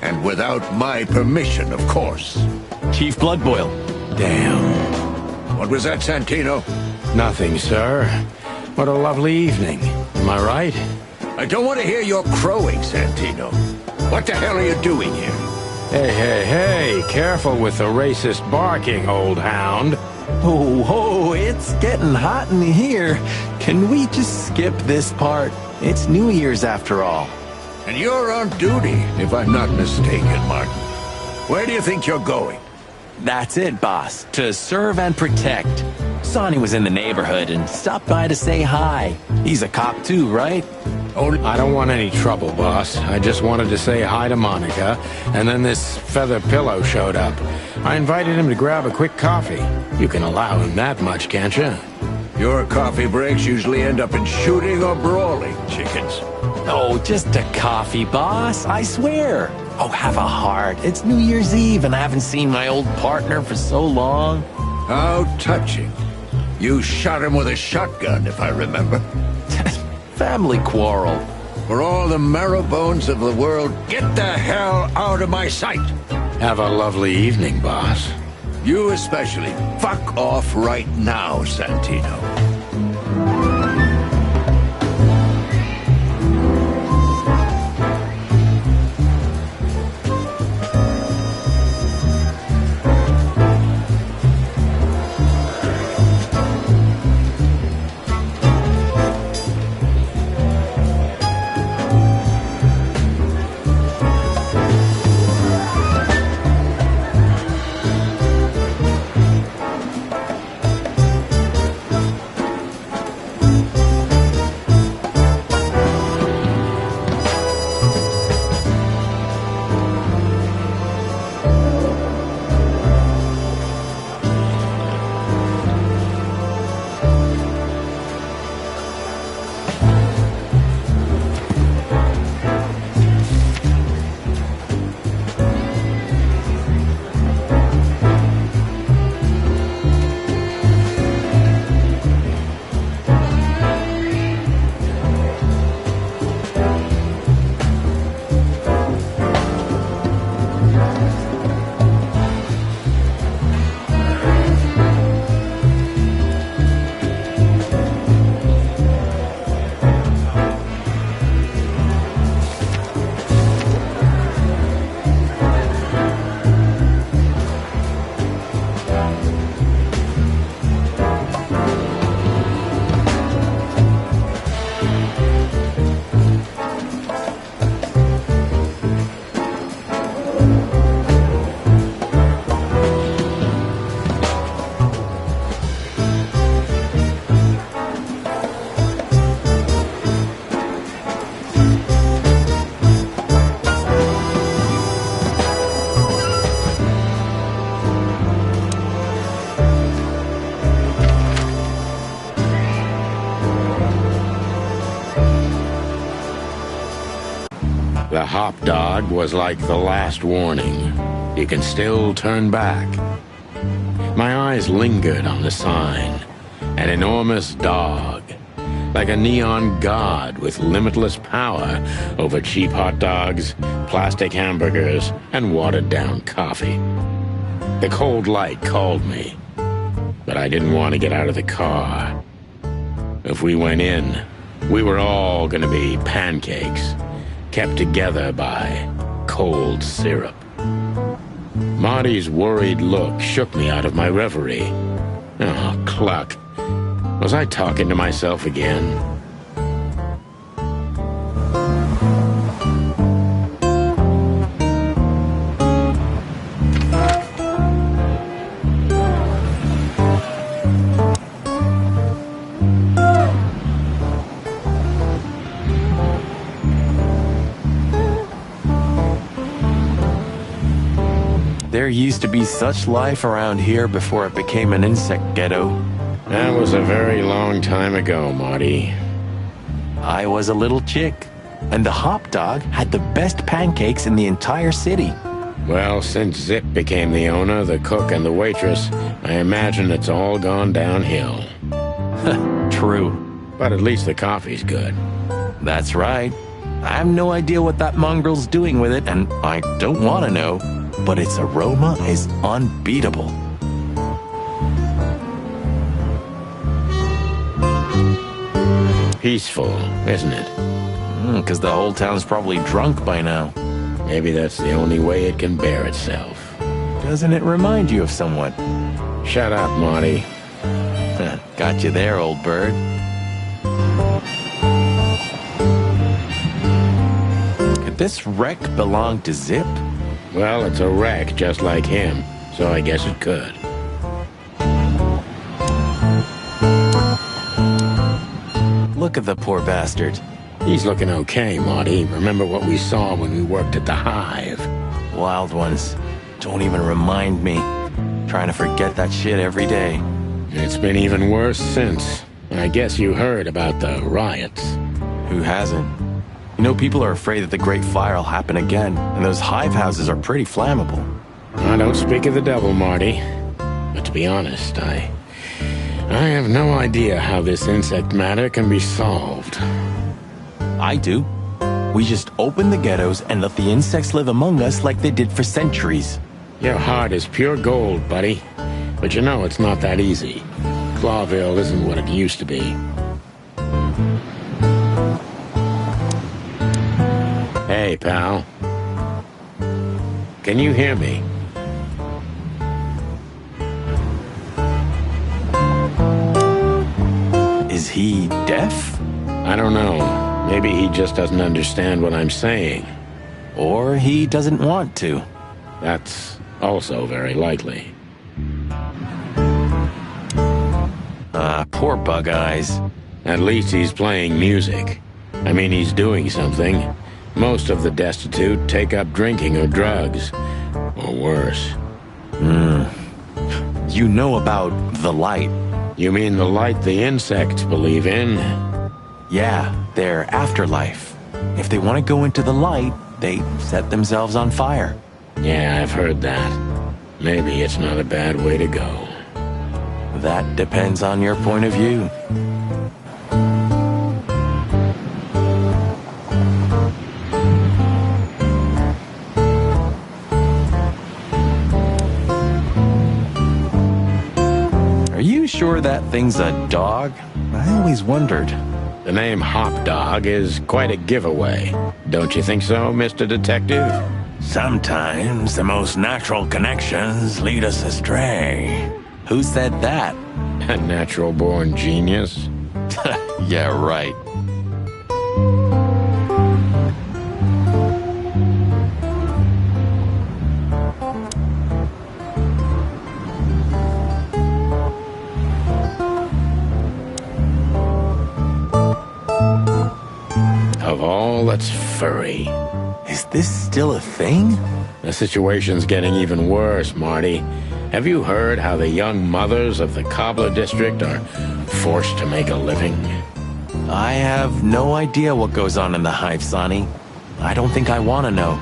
And without my permission, of course. Chief Bloodboil. Damn. What was that, Santino? Nothing, sir. What a lovely evening. Am I right? I don't want to hear your crowing, Santino. What the hell are you doing here? Hey, careful with the racist barking, old hound. Oh, it's getting hot in here. Can we just skip this part? It's New Year's after all. And you're on duty, if I'm not mistaken, Martin. Where do you think you're going? That's it, boss. To serve and protect. Sonny was in the neighborhood and stopped by to say hi. He's a cop too, right? Oh, I don't want any trouble, boss. I just wanted to say hi to Monica, and then this feather pillow showed up. I invited him to grab a quick coffee. You can allow him that much, can't you? Your coffee breaks usually end up in shooting or brawling, chickens. Oh, just a coffee, boss. I swear. Oh, have a heart. It's New Year's Eve, and I haven't seen my old partner for so long. How touching. You shot him with a shotgun, if I remember. Family quarrel. For all the marrow bones of the world, get the hell out of my sight! Have a lovely evening, boss. You especially. Fuck off right now, Santino. The hop dog was like the last warning. You can still turn back. My eyes lingered on the sign. An enormous dog. Like a neon god with limitless power over cheap hot dogs, plastic hamburgers, and watered-down coffee. The cold light called me, but I didn't want to get out of the car. If we went in, we were all gonna be pancakes, kept together by cold syrup. Marty's worried look shook me out of my reverie. Oh, cluck. Was I talking to myself again? There used to be such life around here before it became an insect ghetto. That was a very long time ago, Marty. I was a little chick. And the hop dog had the best pancakes in the entire city. Well, since Zip became the owner, the cook, and the waitress, I imagine it's all gone downhill. True. But at least the coffee's good. That's right. I have no idea what that mongrel's doing with it, and I don't want to know, but its aroma is unbeatable. Peaceful, isn't it? Because the whole town's probably drunk by now. Maybe that's the only way it can bear itself. Doesn't it remind you of someone? Shut up, Marty. Got you there, old bird. Could this wreck belong to Zip? Well, it's a wreck just like him, so I guess it could. Look at the poor bastard. He's looking okay, Marty. Remember what we saw when we worked at the Hive? Wild ones. Don't even remind me. Trying to forget that shit every day. It's been even worse since. I guess you heard about the riots. Who hasn't? You know, people are afraid that the Great Fire will happen again, and those hive houses are pretty flammable. I don't speak of the devil, Marty. But to be honest, I have no idea how this insect matter can be solved. I do. We just open the ghettos and let the insects live among us like they did for centuries. Your heart is pure gold, buddy. But you know it's not that easy. Clawville isn't what it used to be. Hey, pal. Can you hear me? Is he deaf? I don't know. Maybe he just doesn't understand what I'm saying. Or he doesn't want to. That's also very likely. Poor Bug Eyes. At least he's playing music. I mean, he's doing something. Most of the destitute take up drinking or drugs. Or worse. You know about the light. You mean the light the insects believe in? Yeah, their afterlife. If they want to go into the light, they set themselves on fire. Yeah, I've heard that. Maybe it's not a bad way to go. That depends on your point of view. Are you sure that thing's a dog? I always wondered. The name Hop Dog is quite a giveaway. Don't you think so, Mr. Detective? Sometimes the most natural connections lead us astray. Who said that? A natural-born genius? Yeah, right. Of all that's furry. Is this still a thing? The situation's getting even worse, Marty. Have you heard how the young mothers of the Cobbler District are forced to make a living? I have no idea what goes on in the hive, Sonny. I don't think I want to know.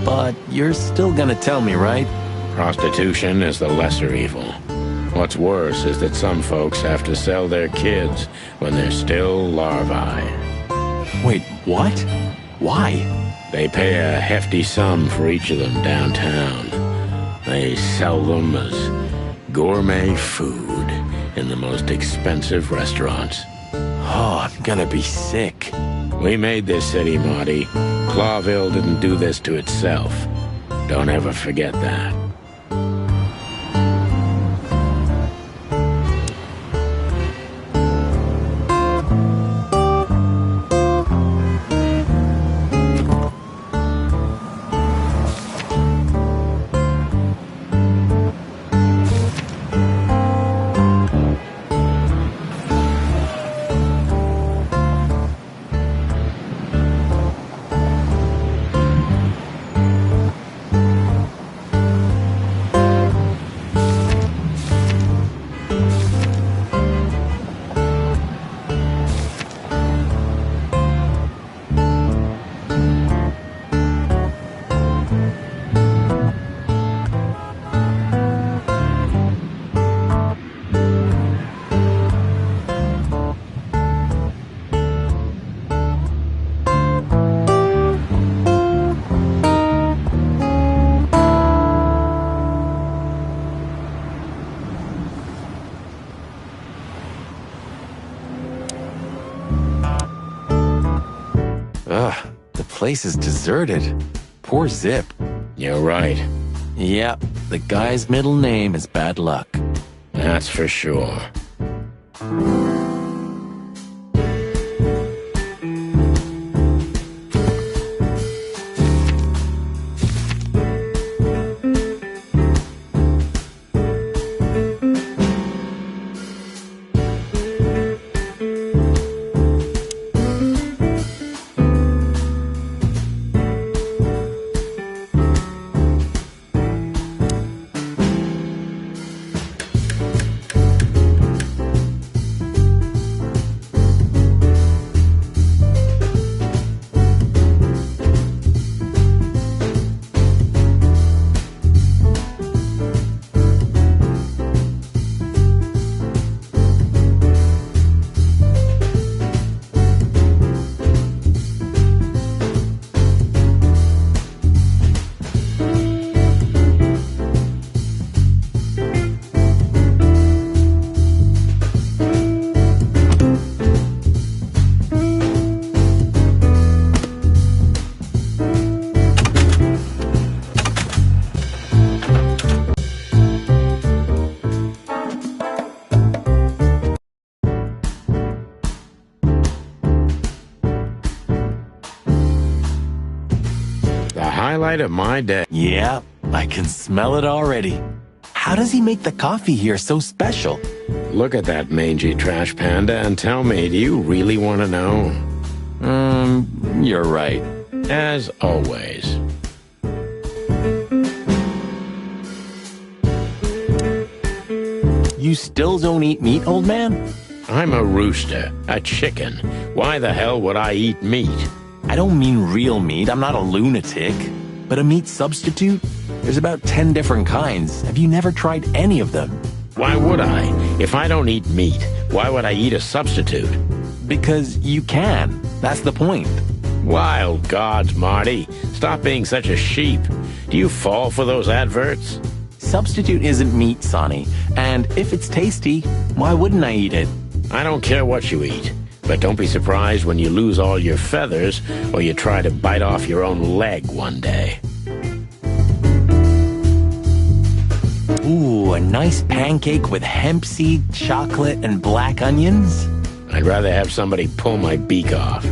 But you're still gonna tell me, right? Prostitution is the lesser evil. What's worse is that some folks have to sell their kids when they're still larvae. Wait, what? Why? They pay a hefty sum for each of them downtown. They sell them as gourmet food in the most expensive restaurants. Oh, I'm gonna be sick. We made this city, Marty. Clawville didn't do this to itself. Don't ever forget that. Ugh, the place is deserted. Poor Zip. You're right. Yep, the guy's middle name is Bad Luck. That's for sure. Highlight of my day. Yep, I can smell it already. How does he make the coffee here so special? Look at that mangy trash panda and tell me, do you really want to know? You're right. As always. You still don't eat meat, old man? I'm a rooster, a chicken. Why the hell would I eat meat? I don't mean real meat, I'm not a lunatic. But a meat substitute? There's about 10 different kinds. Have you never tried any of them? Why would I? If I don't eat meat, why would I eat a substitute? Because you can. That's the point. Wild gods, Marty. Stop being such a sheep. Do you fall for those adverts? Substitute isn't meat, Sonny. And if it's tasty, why wouldn't I eat it? I don't care what you eat. But don't be surprised when you lose all your feathers or you try to bite off your own leg one day. Ooh, a nice pancake with hemp seed, chocolate, and black onions? I'd rather have somebody pull my beak off.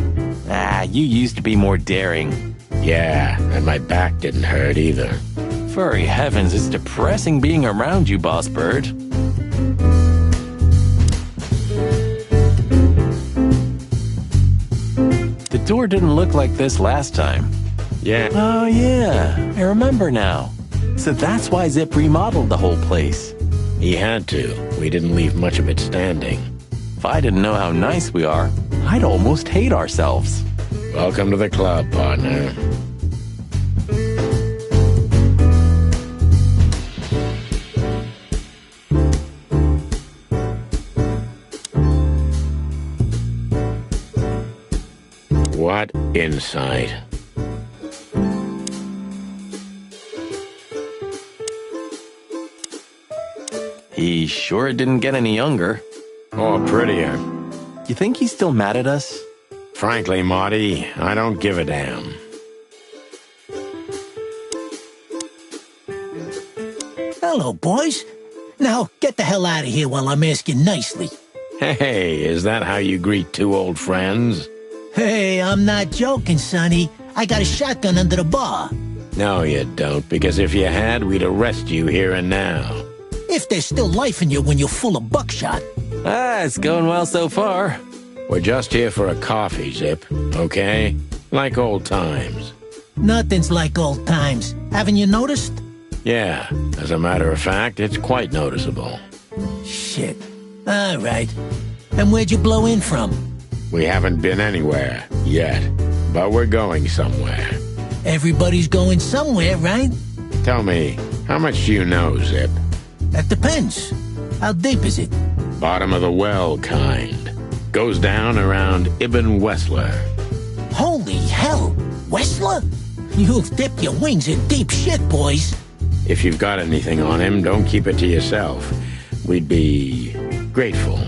Ah, you used to be more daring. Yeah, and my back didn't hurt either. Furry heavens, it's depressing being around you, Boss Bird. The door didn't look like this last time. Yeah. Oh, yeah. I remember now. So that's why Zip remodeled the whole place. He had to. We didn't leave much of it standing. If I didn't know how nice we are, I'd almost hate ourselves. Welcome to the club, partner. What insight. He sure didn't get any younger. Or prettier. You think he's still mad at us? Frankly, Marty, I don't give a damn. Hello, boys. Now, get the hell out of here while I'm asking nicely. Hey, is that how you greet two old friends? Hey, I'm not joking, Sonny. I got a shotgun under the bar. No, you don't, because if you had, we'd arrest you here and now. If there's still life in you when you're full of buckshot. Ah, it's going well so far. We're just here for a coffee, Zip, okay? Like old times. Nothing's like old times. Haven't you noticed? Yeah, as a matter of fact, it's quite noticeable. Shit. All right. And where'd you blow in from? We haven't been anywhere yet, but we're going somewhere. Everybody's going somewhere, right? Tell me, how much do you know, Zip? That depends. How deep is it? Bottom of the well kind. Goes down around Ibn Wessler. Holy hell! Wessler? You've dipped your wings in deep shit, boys. If you've got anything on him, don't keep it to yourself. We'd be grateful.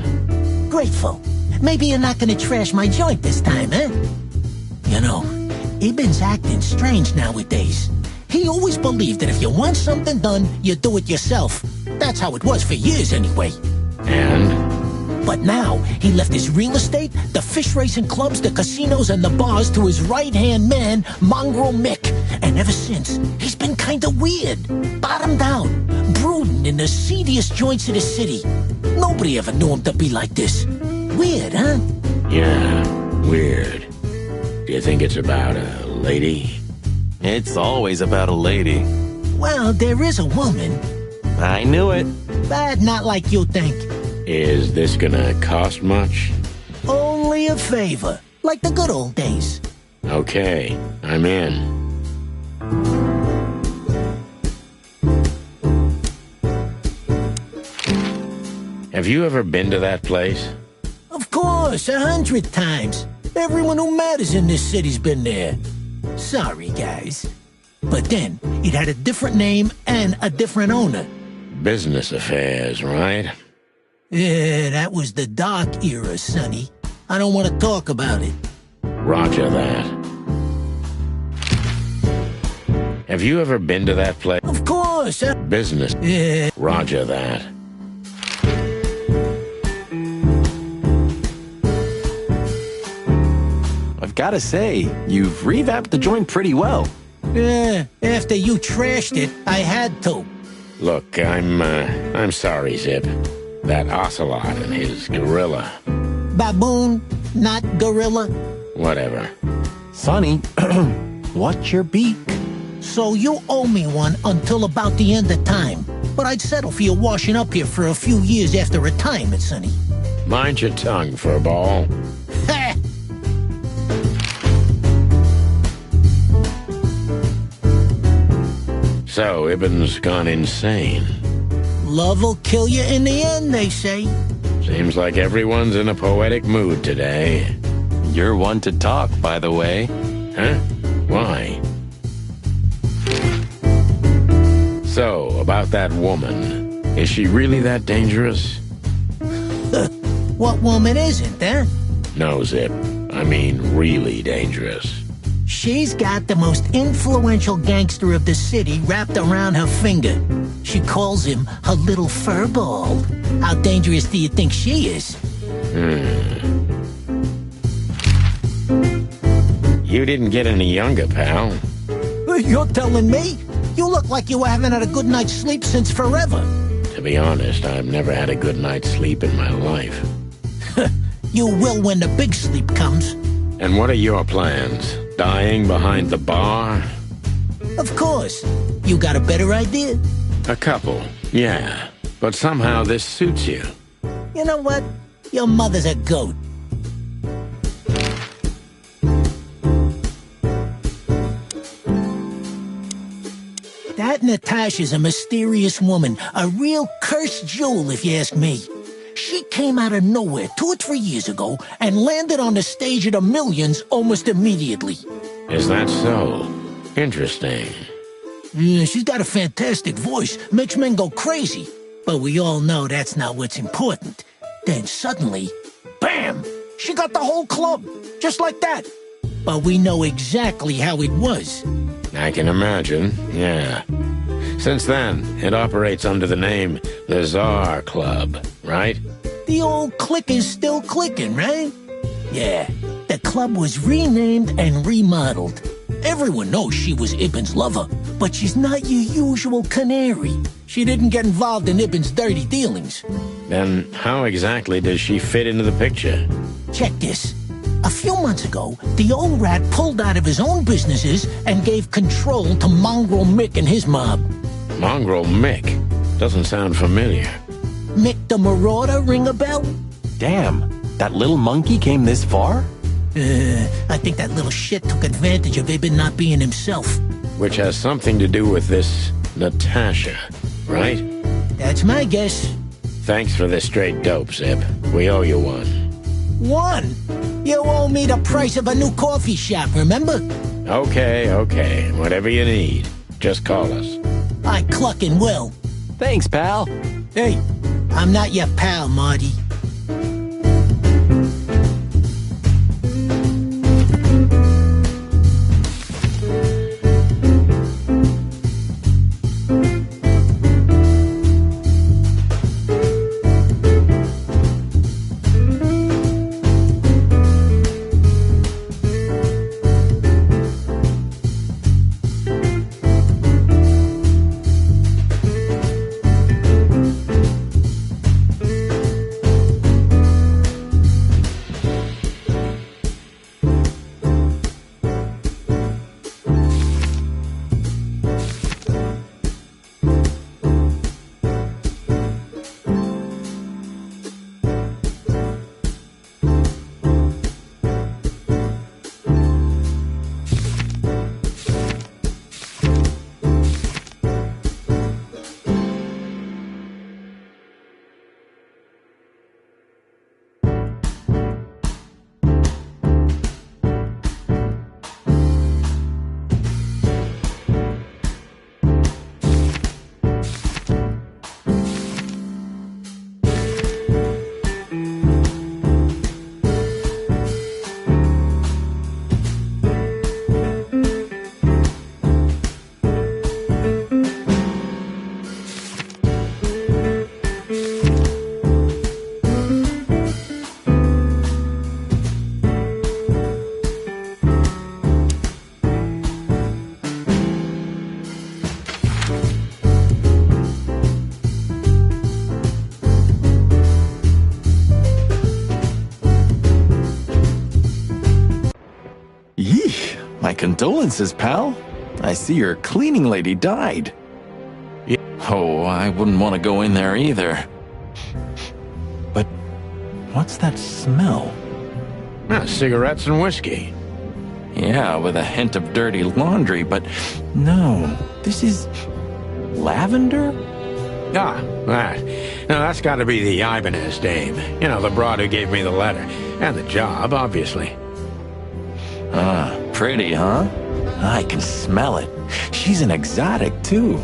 Grateful? Maybe you're not gonna trash my joint this time, eh? You know, Ibn's acting strange nowadays. He always believed that if you want something done, you do it yourself. That's how it was for years anyway. And? But now, he left his real estate, the fish racing clubs, the casinos, and the bars to his right-hand man, Mongrel Mick. And ever since, he's been kinda weird. Bottomed out, brooding in the seediest joints of the city. Nobody ever knew him to be like this. Weird, huh? Yeah, weird. Do you think it's about a lady? It's always about a lady. Well, there is a woman. I knew it. But not like you think. Is this gonna cost much? Only a favor, like the good old days. Okay, I'm in. Have you ever been to that place? Of course, 100 times. Everyone who matters in this city's been there. Sorry, guys. But then, it had a different name and a different owner. Business affairs, right? Yeah, that was the dark era, Sonny. I don't want to talk about it. Roger that. Have you ever been to that place? Of course. Business. Yeah. Roger that. I've gotta say, you've revamped the joint pretty well. Yeah, after you trashed it, I had to. Look, I'm sorry, Zip. That ocelot and his gorilla. Baboon, not gorilla. Whatever. Sonny, watch your beak. So you owe me one until about the end of time. But I'd settle for you washing up here for a few years after retirement, Sonny. Mind your tongue, furball. Ha! So, Ibn's gone insane. Love will kill you in the end, they say. Seems like everyone's in a poetic mood today. You're one to talk, by the way. Huh? Why? So, about that woman. Is she really that dangerous? What woman isn't, eh? No, Zip. I mean, really dangerous. She's got the most influential gangster of the city wrapped around her finger. She calls him her little furball. How dangerous do you think she is? You didn't get any younger, pal. You're telling me? You look like you haven't had a good night's sleep since forever. To be honest, I've never had a good night's sleep in my life. You will when the big sleep comes. And what are your plans? Dying behind the bar? Of course. You got a better idea? A couple, yeah. But somehow this suits you. You know what? Your mother's a goat. That Natasha's a mysterious woman, a real cursed jewel if you ask me. She came out of nowhere 2 or 3 years ago and landed on the stage of the Millions almost immediately. Is that so? Interesting. Yeah, she's got a fantastic voice, makes men go crazy. But we all know that's not what's important. Then suddenly, bam! She got the whole club, just like that. But we know exactly how it was. I can imagine, yeah. Since then, it operates under the name the Czar Club, right? The old click is still clicking, right? Yeah, the club was renamed and remodeled. Everyone knows she was Ibn's lover, but she's not your usual canary. She didn't get involved in Ibn's dirty dealings. Then how exactly does she fit into the picture? Check this. A few months ago, the old rat pulled out of his own businesses and gave control to Mongrel Mick and his mob. Mongrel Mick? Doesn't sound familiar. Mick the Marauder, ring a bell? Damn, that little monkey came this far? I think that little shit took advantage of Ibn not being himself. Which has something to do with this Natasha, right? That's my guess. Thanks for this straight dope, Zip. We owe you one. One? You owe me the price of a new coffee shop, remember? Okay. Whatever you need. Just call us. I cluckin' will. Thanks, pal. Hey, I'm not your pal, Marty. Condolences, pal. I see your cleaning lady died. Yeah. Oh, I wouldn't want to go in there either. But what's that smell? Cigarettes and whiskey. Yeah, with a hint of dirty laundry, but no, this is lavender? No, that's got to be the Ibanez dame. You know, the broad who gave me the letter. And the job, obviously. Pretty, huh? I can smell it. She's an exotic, too.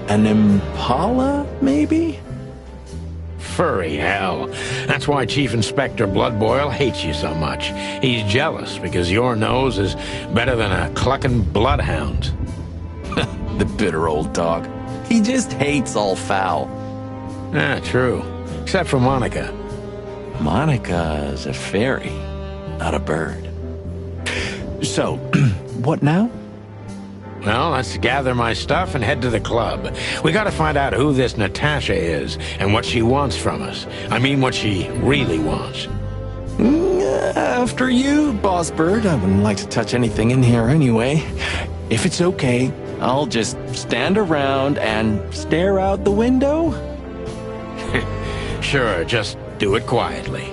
An impala, maybe? Furry hell. That's why Chief Inspector Bloodboil hates you so much. He's jealous because your nose is better than a clucking bloodhound. The bitter old dog. He just hates all foul. True. Except for Monica. Monica's a fairy, not a bird. So, what now? Well, let's gather my stuff and head to the club. We gotta find out who this Natasha is and what she wants from us. I mean, what she really wants. After you, Boss Bird. I wouldn't like to touch anything in here anyway. If it's okay, I'll just stand around and stare out the window? Sure, just do it quietly.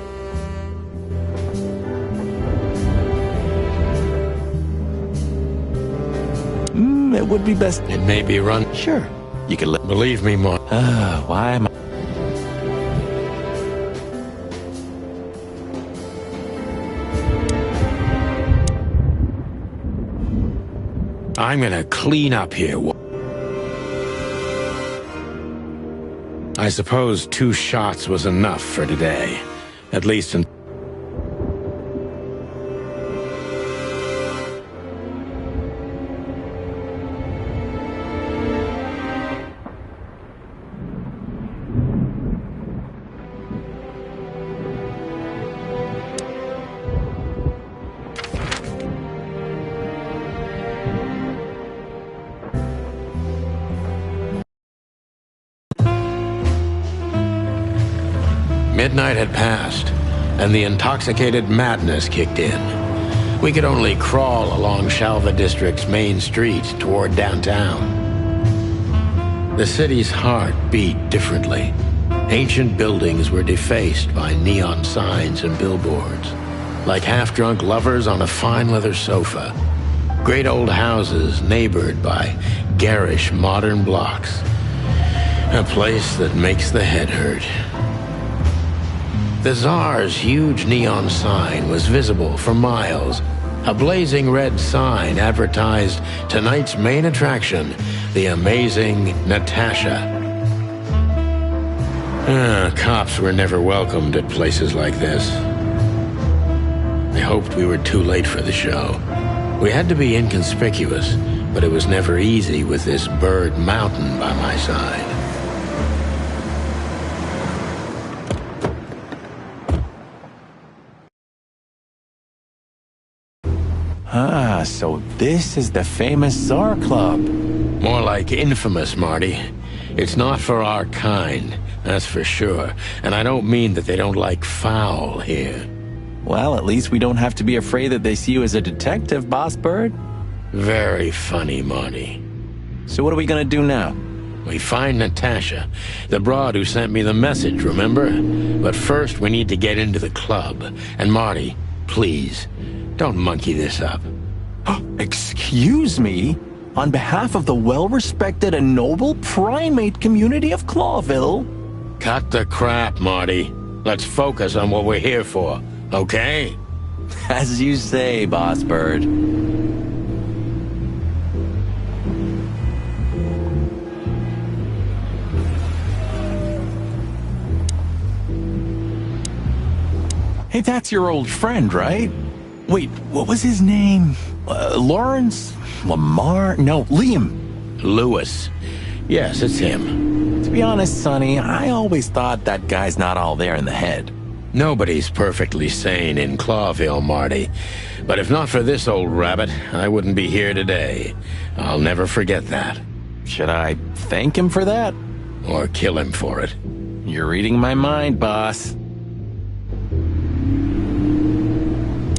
It would be best. It may be run. Sure. You can let. Believe me, Mark. Why am I? I'm gonna clean up here. I suppose 2 shots was enough for today. At least in... Midnight had passed, and the intoxicated madness kicked in. We could only crawl along Shalva District's main street toward downtown. The city's heart beat differently. Ancient buildings were defaced by neon signs and billboards, like half-drunk lovers on a fine leather sofa. Great old houses neighbored by garish modern blocks. A place that makes the head hurt. The Tsar's huge neon sign was visible for miles. A blazing red sign advertised tonight's main attraction, the amazing Natasha. Cops were never welcomed at places like this. I hoped we were too late for the show. We had to be inconspicuous, but it was never easy with this bird mountain by my side. So this is the famous Tsar Club. More like infamous, Marty. It's not for our kind, that's for sure. And I don't mean that they don't like foul here. Well, at least we don't have to be afraid that they see you as a detective, Boss Bird. Very funny, Marty. So what are we gonna do now? We find Natasha, the broad who sent me the message, remember? But first we need to get into the club. And Marty, please, don't monkey this up. Excuse me? On behalf of the well-respected and noble primate community of Clawville? Cut the crap, Marty. Let's focus on what we're here for, okay? As you say, Boss Bird. Hey, that's your old friend, right? Wait, what was his name? Lawrence? Lamar? No, Liam. Lewis. Yes, it's him. To be honest, Sonny, I always thought that guy's not all there in the head. Nobody's perfectly sane in Clawville, Marty. But if not for this old rabbit, I wouldn't be here today. I'll never forget that. Should I thank him for that? Or kill him for it? You're reading my mind, boss.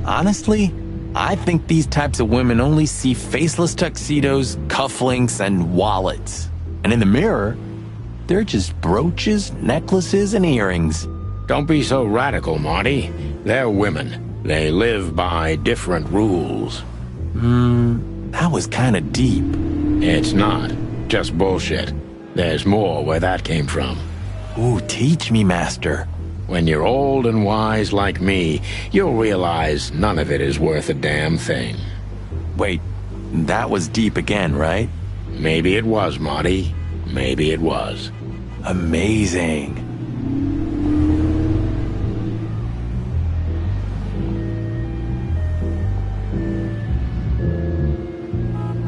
Honestly, I think these types of women only see faceless tuxedos, cufflinks, and wallets. And in the mirror, they're just brooches, necklaces, and earrings. Don't be so radical, Marty. They're women. They live by different rules. That was kind of deep. It's not. Just bullshit. There's more where that came from. Ooh, teach me, Master. When you're old and wise like me, you'll realize none of it is worth a damn thing. Wait, that was deep again, right? Maybe it was, Marty. Maybe it was. Amazing.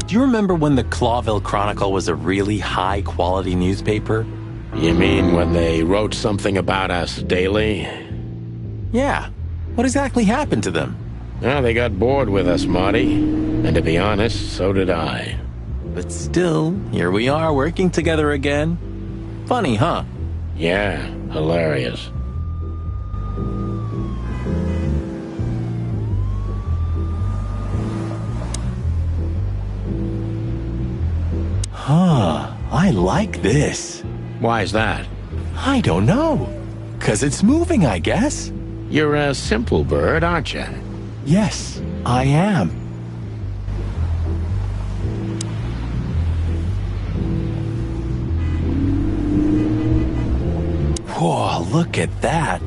Do you remember when the Clawville Chronicle was a really high-quality newspaper? You mean when they wrote something about us daily? Yeah. What exactly happened to them? Well, they got bored with us, Marty. And to be honest, so did I. But still, here we are working together again. Funny, huh? Yeah, hilarious. Huh, I like this. Why's that? I don't know. 'Cause it's moving, I guess. You're a simple bird, aren't you? Yes, I am. Whoa, look at that.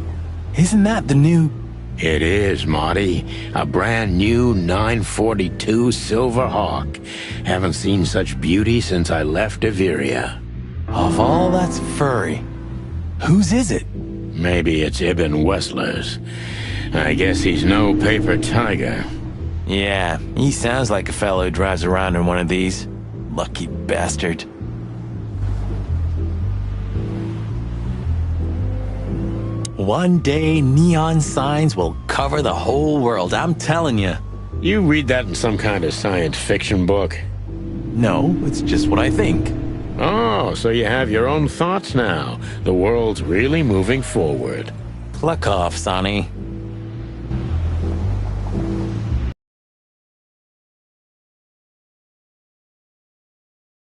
Isn't that the new... It is, Marty. A brand new 942 Silver Hawk. Haven't seen such beauty since I left Averia. Of all that's furry, whose is it? Maybe it's Ibn Wessler's. I guess he's no paper tiger. Yeah, he sounds like a fellow who drives around in one of these. Lucky bastard. One day, neon signs will cover the whole world, I'm telling you. You read that in some kind of science fiction book? No, it's just what I think. Oh, so you have your own thoughts now. The world's really moving forward. Pluck off, Sonny.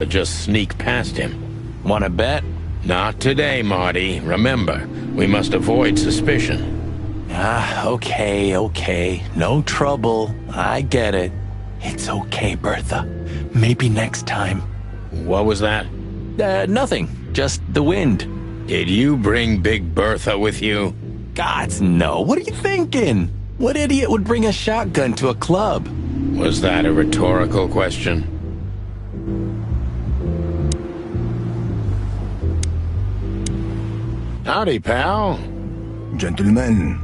Just sneak past him. Wanna bet? Not today, Marty. Remember, we must avoid suspicion. Okay. No trouble. I get it. It's okay, Bertha. Maybe next time. What was that? Nothing. Just the wind. Did you bring Big Bertha with you? Gods, no. What are you thinking? What idiot would bring a shotgun to a club? Was that a rhetorical question? Howdy, pal. Gentlemen,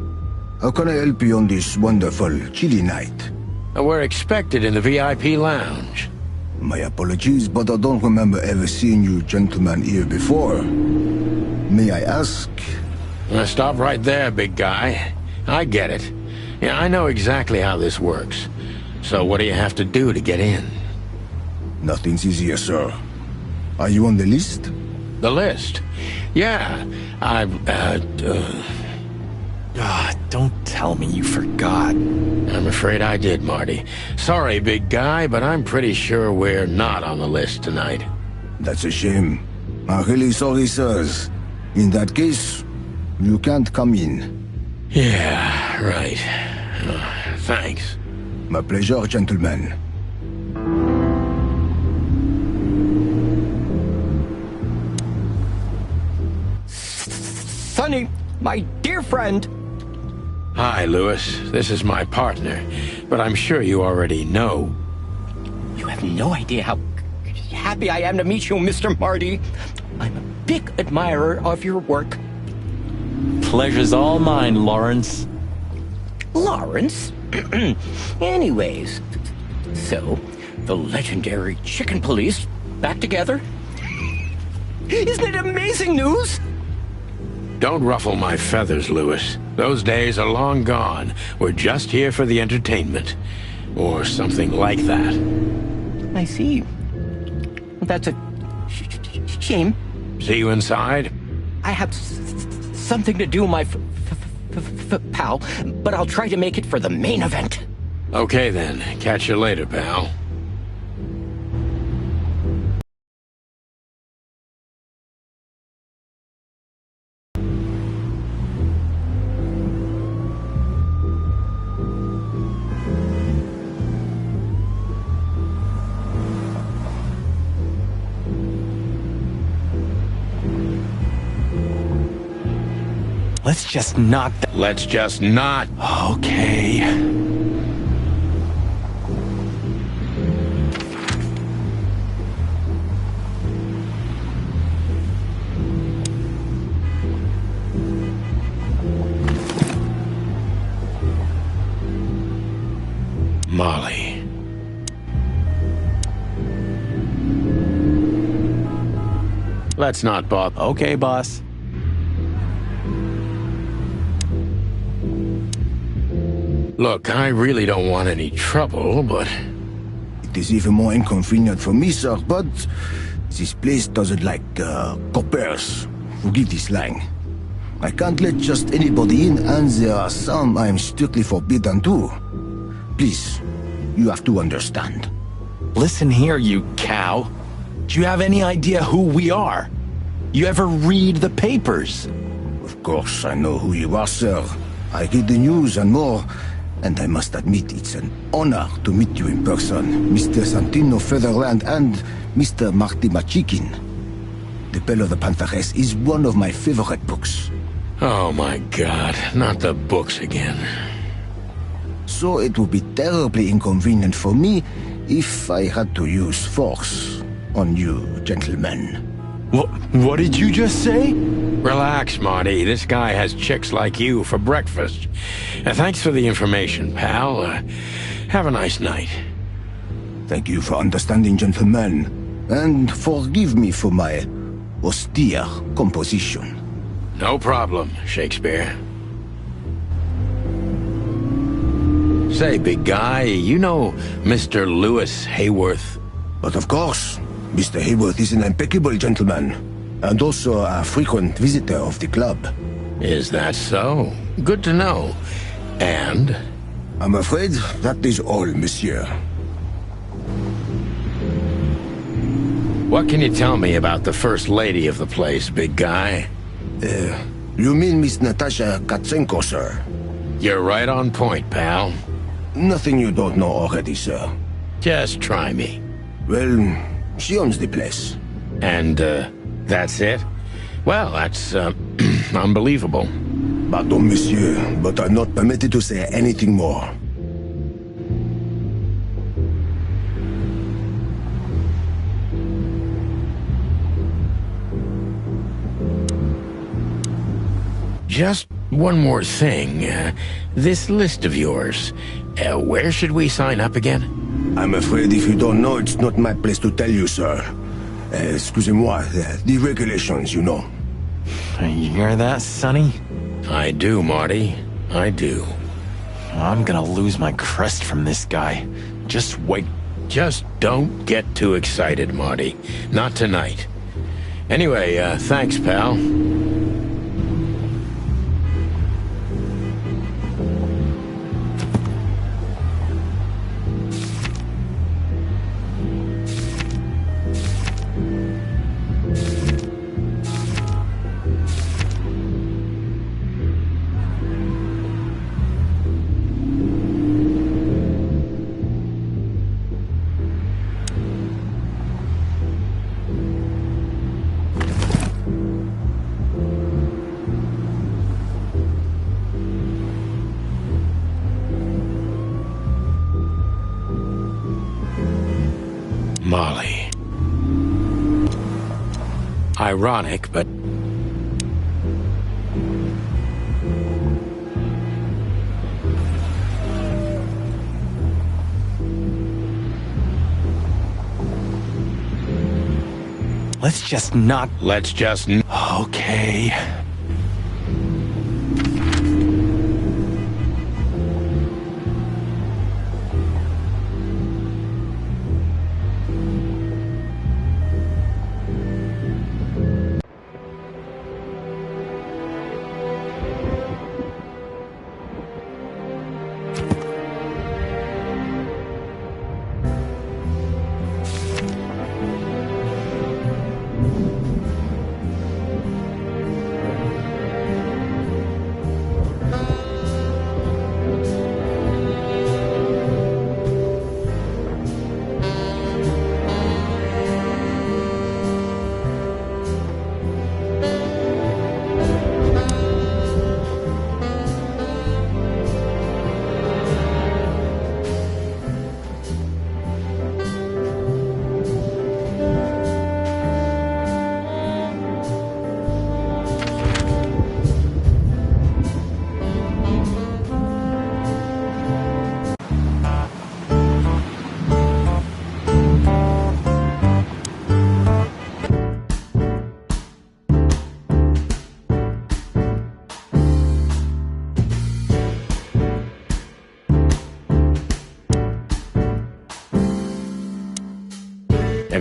how can I help you on this wonderful, chilly night? We're expected in the VIP lounge. My apologies, but I don't remember ever seeing you gentlemen here before. May I ask? Stop right there, big guy. I get it. Yeah, I know exactly how this works. So what do you have to do to get in? Nothing's easier, sir. Are you on the list? The list? Yeah, don't tell me you forgot. I'm afraid I did, Marty. Sorry, big guy, but I'm pretty sure we're not on the list tonight. That's a shame. I'm really sorry, sirs. In that case, you can't come in. Yeah, right. Thanks. My pleasure, gentlemen. Sonny, my dear friend. Hi, Lewis. This is my partner, but I'm sure you already know. You have no idea how happy I am to meet you, Mr. Marty. I'm a big admirer of your work. Pleasure's all mine, Lawrence. Lawrence? Anyways, so, the legendary Chicken Police back together? Isn't it amazing news? Don't ruffle my feathers, Lewis. Those days are long gone. We're just here for the entertainment. Or something like that. I see. That's a shame. See you inside? I have something to do, my pal, but I'll try to make it for the main event. Okay then, catch you later, pal. Let's just not... Let's just not... Okay. Molly. Let's not bother. Okay, boss. Look, I really don't want any trouble, but... It is even more inconvenient for me, sir, but this place doesn't like coppers. Forgive this slang. I can't let just anybody in, and there are some I am strictly forbidden to. Please, you have to understand. Listen here, you cow. Do you have any idea who we are? You ever read the papers? Of course, I know who you are, sir. I read the news and more, and I must admit it's an honor to meet you in person, Mr. Santino Featherland and Mr. Marty Machikin. The Bell of the Pantheress is one of my favorite books. Oh my God, not the books again. So it would be terribly inconvenient for me if I had to use force on you, gentlemen. What did you just say? Relax, Marty. This guy has chicks like you for breakfast. Thanks for the information, pal. Have a nice night. Thank you for understanding, gentlemen. And forgive me for my austere composition. No problem, Shakespeare. Say, big guy, you know Mr. Lewis Hayworth? But of course. Mr. Hayworth is an impeccable gentleman, and also a frequent visitor of the club. Is that so? Good to know. And? I'm afraid that is all, monsieur. What can you tell me about the first lady of the place, big guy? You mean Miss Natasha Katsenko, sir? You're right on point, pal. Nothing you don't know already, sir. Just try me. Well, she owns the place. And, that's it? Well, that's, unbelievable. Pardon, monsieur, but I'm not permitted to say anything more. Just one more thing. This list of yours, where should we sign up again? I'm afraid if you don't know, it's not my place to tell you, sir. Excusez-moi, the regulations, you know. You hear that, Sonny? I do, Marty. I do. I'm gonna lose my crest from this guy. Just wait. Just don't get too excited, Marty. Not tonight. Anyway, thanks, pal. Molly. Ironic, but... Let's just not... Okay.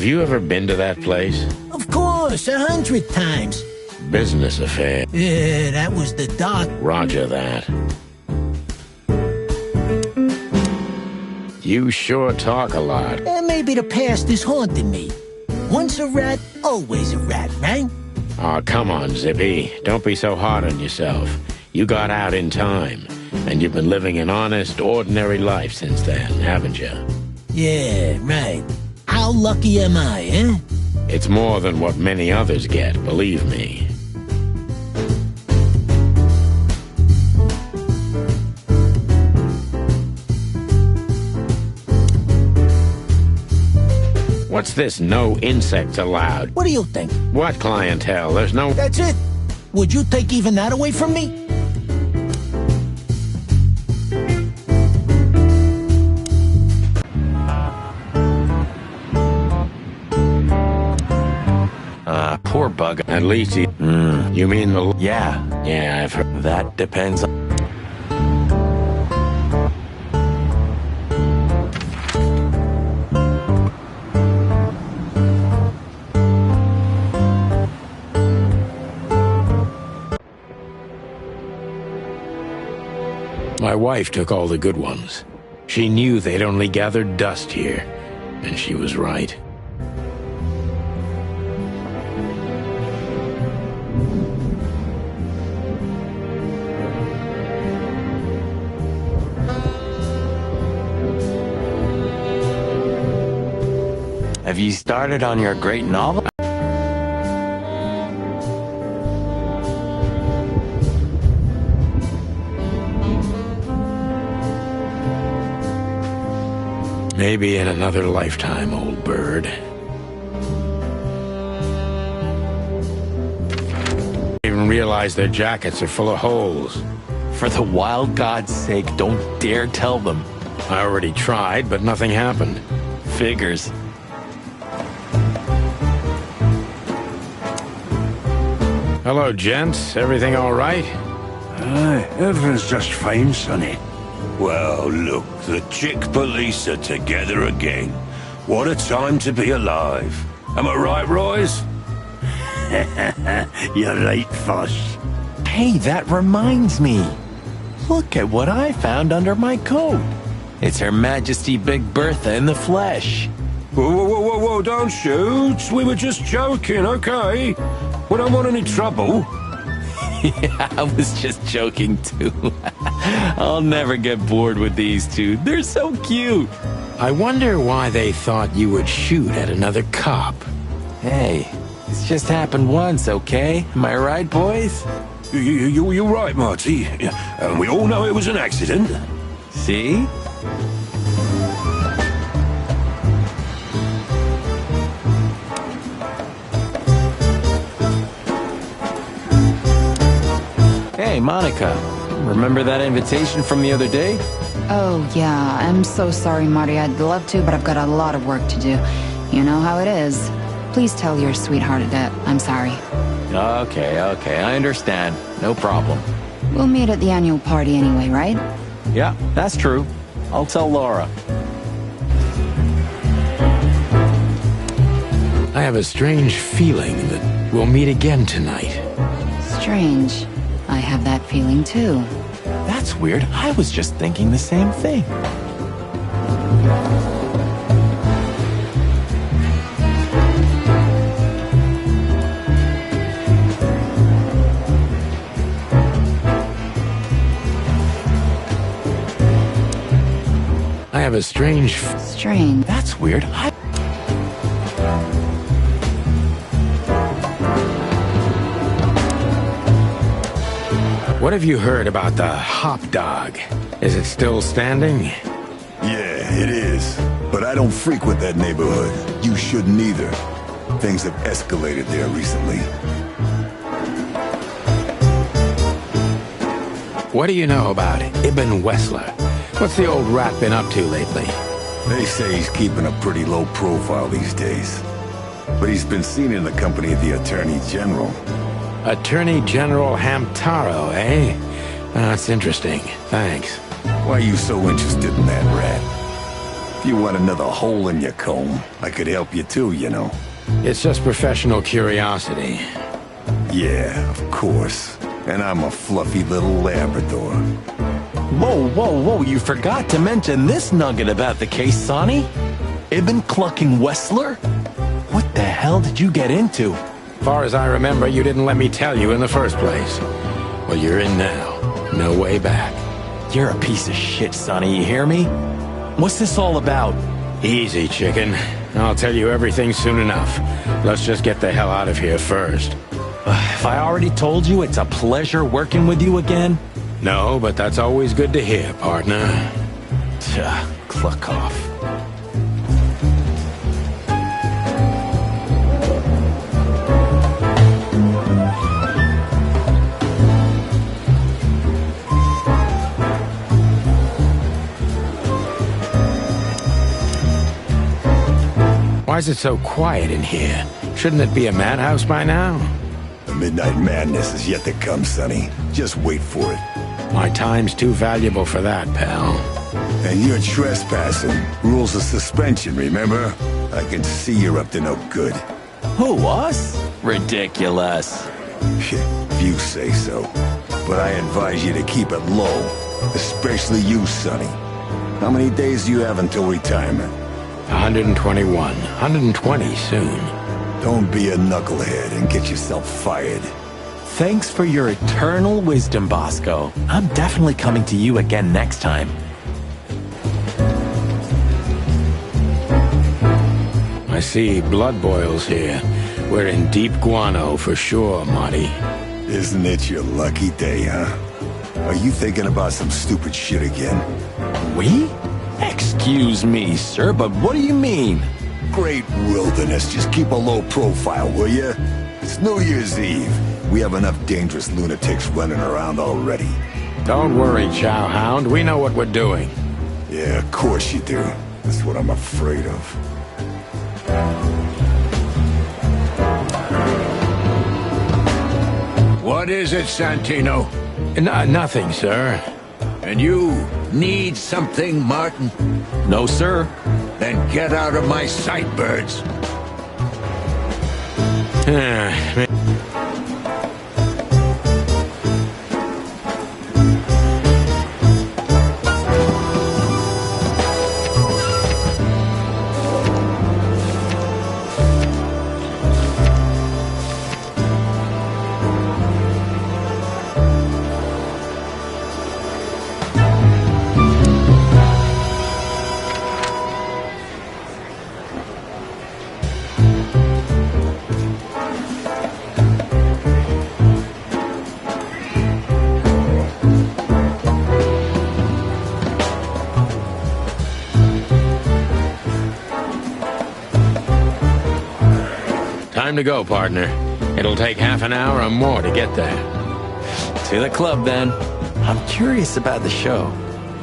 Have you ever been to that place? Of course, 100 times. Business affair. Yeah, that was the doc. Roger that. You sure talk a lot. Maybe the past is haunting me. Once a rat, always a rat, right? Oh, come on, Zippy. Don't be so hard on yourself. You got out in time, and you've been living an honest, ordinary life since then, haven't you? Yeah, right. How lucky am I, eh? It's more than what many others get, believe me. What's this no insects allowed? What do you think? What clientele? There's no... That's it. Would you take even that away from me? Poor bug. At least he... You mean the... Yeah. Yeah, I've heard... That depends on... My wife took all the good ones. She knew they'd only gathered dust here, and she was right. Have you started on your great novel? Maybe in another lifetime, old bird. Even realize their jackets are full of holes. For the wild God's sake, don't dare tell them. I already tried, but nothing happened. Figures. Hello, gents. Everything all right? Everything's just fine, Sonny. Well, look, the chick police are together again. What a time to be alive. Am I right, Royce? You're right, Foss. Hey, that reminds me. Look at what I found under my coat. It's Her Majesty Big Bertha in the flesh. Whoa, don't shoot. We were just joking, okay? We don't want any trouble. Yeah, I was just joking too. I'll never get bored with these two. They're so cute. I wonder why they thought you would shoot at another cop. Hey, it's just happened once, okay? Am I right, boys? You're right, Marty. And we all know it was an accident. See? Hey, Monica. Remember that invitation from the other day? Oh, yeah. I'm so sorry, Marty. I'd love to, but I've got a lot of work to do. You know how it is. Please tell your sweetheart that I'm sorry. Okay, I understand. No problem. We'll meet at the annual party anyway, right? Yeah, that's true. I'll tell Laura. I have a strange feeling that we'll meet again tonight. Strange. I have that feeling too. That's weird. I was just thinking the same thing. I have a strange... Strange. That's weird. What have you heard about the hop dog? Is it still standing? Yeah, it is. But I don't frequent that neighborhood. You shouldn't either. Things have escalated there recently. What do you know about Ibn Wessler? What's the old rat been up to lately? They say he's keeping a pretty low profile these days. But he's been seen in the company of the Attorney General. Attorney General Hamtaro, eh? That's interesting. Thanks. Why are you so interested in that rat? If you want another hole in your comb, I could help you too, you know. It's just professional curiosity. Yeah, of course. And I'm a fluffy little Labrador. Whoa, whoa, whoa, you forgot to mention this nugget about the case, Sonny. Ibn Clucking Wessler? What the hell did you get into? Far as I remember, you didn't let me tell you in the first place. Well, you're in now. No way back. You're a piece of shit, Sonny, you hear me? What's this all about? Easy, chicken. I'll tell you everything soon enough. Let's just get the hell out of here first. If I already told you it's a pleasure working with you again? No, but that's always good to hear, partner. Cluck off. Why is it so quiet in here? Shouldn't it be a madhouse by now? The midnight madness is yet to come, Sonny. Just wait for it. My time's too valuable for that, pal. And you're trespassing. Rules of suspension, remember? I can see you're up to no good. Who, us? Ridiculous. If you say so. But I advise you to keep it low. Especially you, Sonny. How many days do you have until retirement? 121. 120 soon. Don't be a knucklehead and get yourself fired. Thanks for your eternal wisdom, Bosco. I'm definitely coming to you again next time. I see blood boils here. We're in deep guano for sure, Marty. Isn't it your lucky day, huh? Are you thinking about some stupid shit again? We? Excuse me, sir, but what do you mean? Great wilderness, just keep a low profile, will you? It's New Year's Eve. We have enough dangerous lunatics running around already. Don't worry, Chowhound. We know what we're doing. Yeah, of course you do. That's what I'm afraid of. What is it, Santino? Nothing, sir. And you need something, Martin? No, sir. Then get out of my sight, birds. Time to go, partner. It'll take half an hour or more to get there. To the club, then. I'm curious about the show.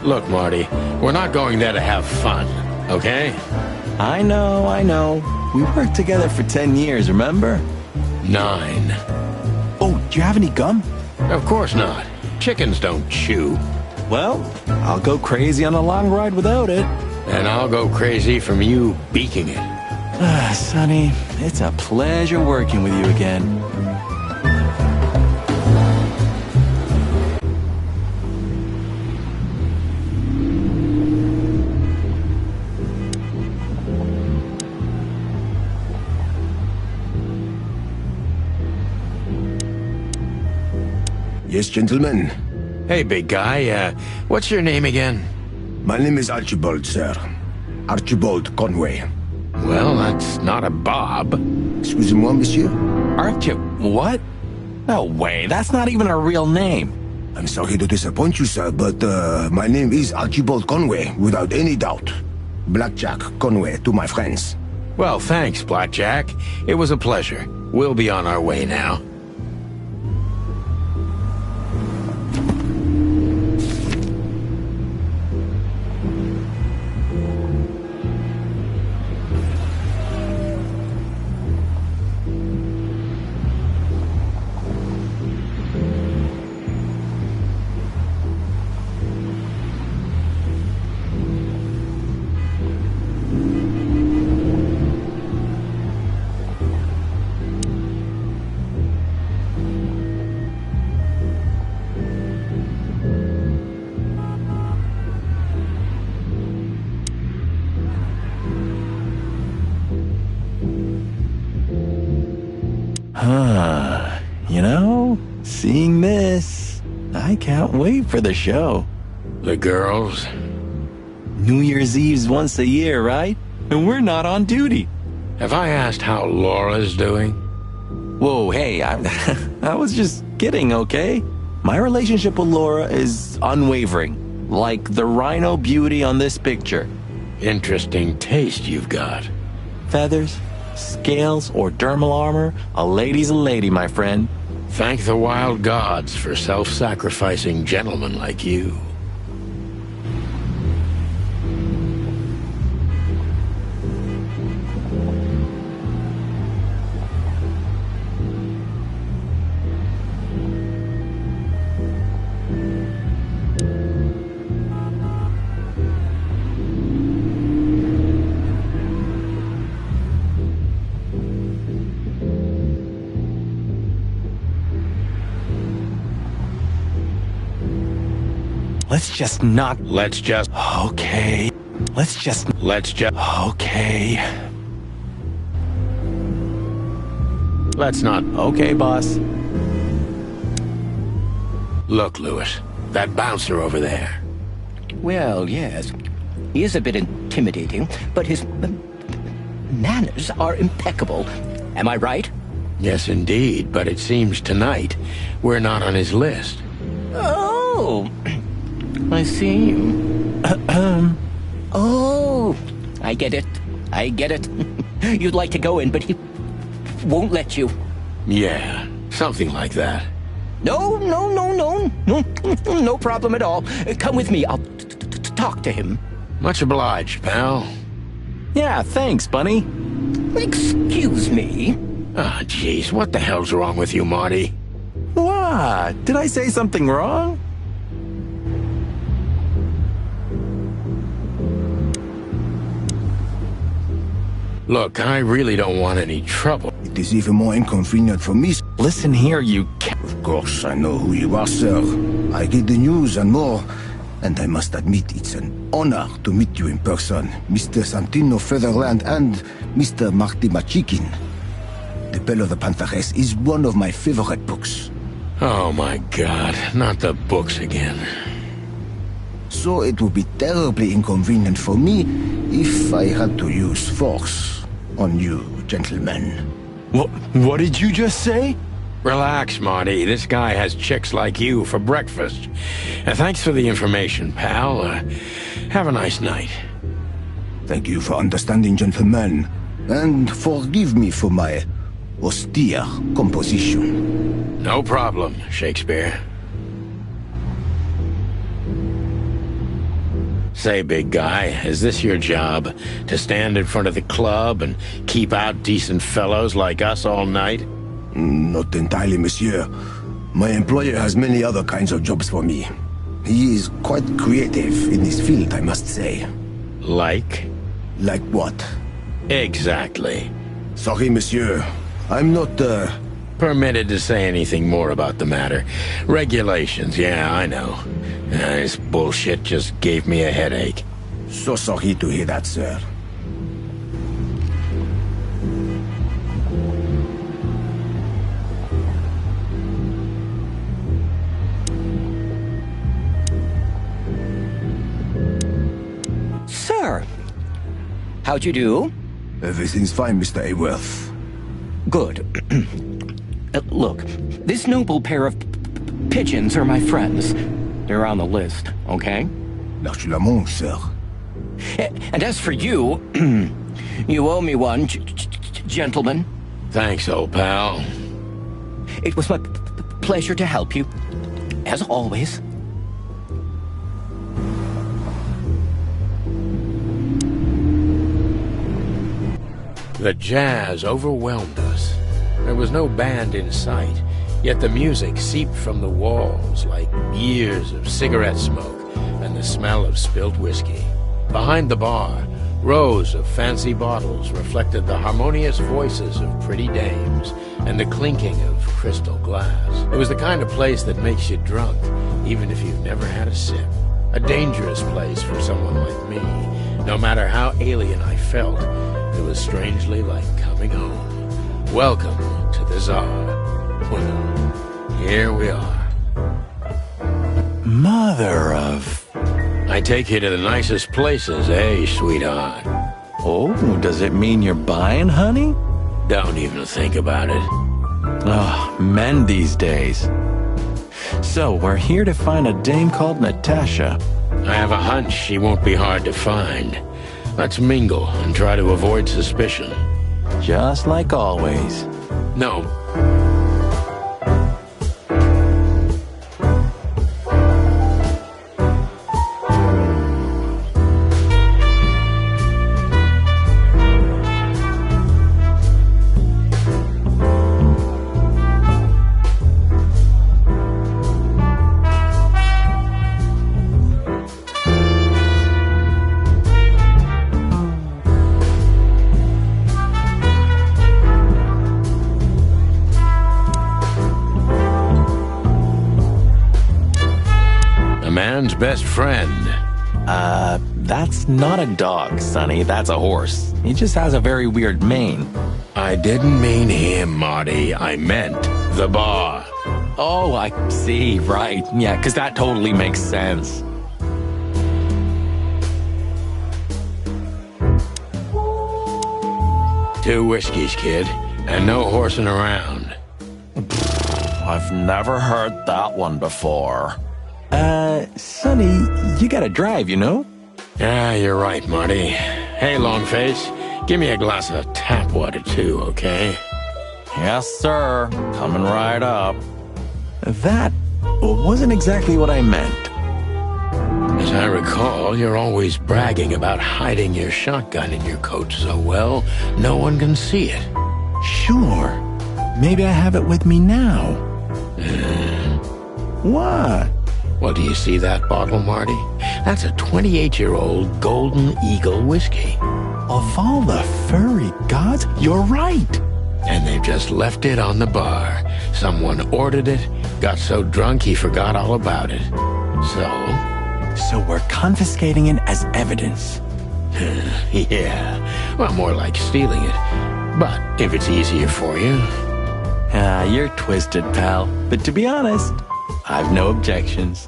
Look, Marty, we're not going there to have fun, okay? I know. We worked together for 10 years, remember? 9. Oh, do you have any gum? Of course not. Chickens don't chew. Well, I'll go crazy on a long ride without it. And I'll go crazy from you beaking it. Sonny, it's a pleasure working with you again. Yes, gentlemen. Hey, big guy, what's your name again? My name is Archibald, sir. Archibald Conway. Well, that's not a Bob. Excusez-moi, monsieur? What? No way, that's not even a real name. I'm sorry to disappoint you, sir, but my name is Archibald Conway, without any doubt. Blackjack Conway to my friends. Well, thanks, Blackjack. It was a pleasure. We'll be on our way now. this. I can't wait for the show. The girls? New Year's Eve's once a year, right? And we're not on duty. Have I asked how Laura's doing? Whoa, hey, I was just kidding, okay? My relationship with Laura is unwavering, like the rhino beauty on this picture. Interesting taste you've got. Feathers, scales, or dermal armor, a lady's a lady, my friend. Thank the wild gods for self-sacrificing gentlemen like you. Let's just not... Let's just... Okay. Let's just... Okay. Let's not... Okay, boss. Look, Lewis, that bouncer over there. Well, yes. He is a bit intimidating, but his manners are impeccable. Am I right? Yes, indeed, but it seems tonight we're not on his list. Oh... I see. Oh, I get it. I get it. You'd like to go in, but he won't let you. Yeah, something like that. No problem at all. Come with me. I'll talk to him. Much obliged, pal. Yeah, thanks, Bunny. Excuse me. Ah, jeez, what the hell's wrong with you, Marty? What? Did I say something wrong? Look, I really don't want any trouble. It is even more inconvenient for me. Listen here, you Of course, I know who you are, sir. I get the news and more. And I must admit, it's an honor to meet you in person, Mr. Santino Featherland and Mr. Marty Machikin. The Bell of the Pantares is one of my favorite books. Oh my God, not the books again. So it would be terribly inconvenient for me if I had to use force on you, gentlemen. What did you just say? Relax, Marty. This guy has chicks like you for breakfast. Thanks for the information, pal. Have a nice night. Thank you for understanding, gentlemen. And forgive me for my austere composition. No problem, Shakespeare. Say, big guy, is this your job? To stand in front of the club and keep out decent fellows like us all night? Not entirely, monsieur. My employer has many other kinds of jobs for me. He is quite creative in this field, I must say. Like? Like what? Exactly. Sorry, monsieur. I'm not, permitted to say anything more about the matter. Regulations, yeah, I know. This bullshit just gave me a headache. So sorry to hear that, sir. Sir, how'd you do? Everything's fine, Mr. Ayworth. Good. Look, this noble pair of pigeons are my friends. They're on the list, okay? L'archulamont, sir. And as for you, you owe me one, gentlemen. Thanks, old pal. It was my pleasure to help you, as always. The jazz overwhelmed us. There was no band in sight, yet the music seeped from the walls like years of cigarette smoke and the smell of spilt whiskey. Behind the bar, rows of fancy bottles reflected the harmonious voices of pretty dames and the clinking of crystal glass. It was the kind of place that makes you drunk, even if you've never had a sip. A dangerous place for someone like me. No matter how alien I felt, it was strangely like coming home. Welcome to the Tsar. Well, here we are. Mother of... I take you to the nicest places, eh, sweetheart? Oh, does it mean you're buying, honey? Don't even think about it. Oh, men these days. So, we're here to find a dame called Natasha. I have a hunch she won't be hard to find. Let's mingle and try to avoid suspicion. Just like always. No. Man's best friend. That's not a dog, Sonny. That's a horse. He just has a very weird mane. I didn't mean him, Marty. I meant the bar. Oh, I see. Right. Yeah, because that totally makes sense. Two whiskeys, kid, and no horsing around. I've never heard that one before. Sonny, you gotta drive, you know? Yeah, you're right, Marty. Hey, Longface, give me a glass of tap water, too, okay? Yes, sir. Coming right up. That wasn't exactly what I meant. As I recall, you're always bragging about hiding your shotgun in your coat so well, no one can see it. Sure. Maybe I have it with me now. What? Well, do you see that bottle, Marty? That's a 28-year-old Golden Eagle whiskey. Of all the furry gods, you're right. And they've just left it on the bar. Someone ordered it, got so drunk he forgot all about it. So we're confiscating it as evidence. Yeah, well, more like stealing it. But if it's easier for you. You're twisted, pal. But to be honest, I've no objections.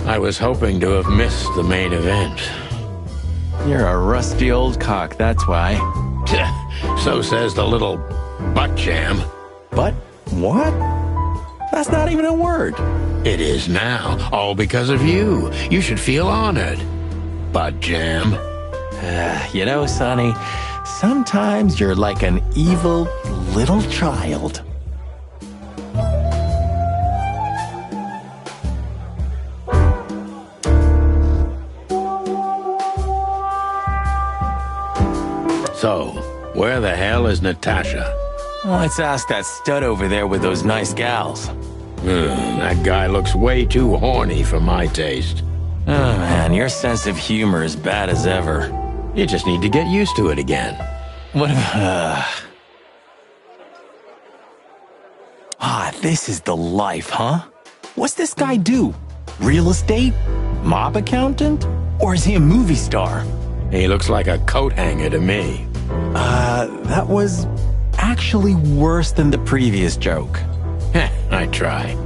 I was hoping to have missed the main event. You're a rusty old cock, that's why. So says the little butt jam. But what? That's not even a word. It is now, all because of you. You should feel honored. Butt jam. You know, Sonny, sometimes you're like an evil little child. So, where the hell is Natasha? Let's ask that stud over there with those nice gals. That guy looks way too horny for my taste. Oh man, your sense of humor is bad as ever. You just need to get used to it again. What this is the life, huh? What's this guy do? Real estate? Mob accountant? Or is he a movie star? He looks like a coat hanger to me. That was actually worse than the previous joke. I try.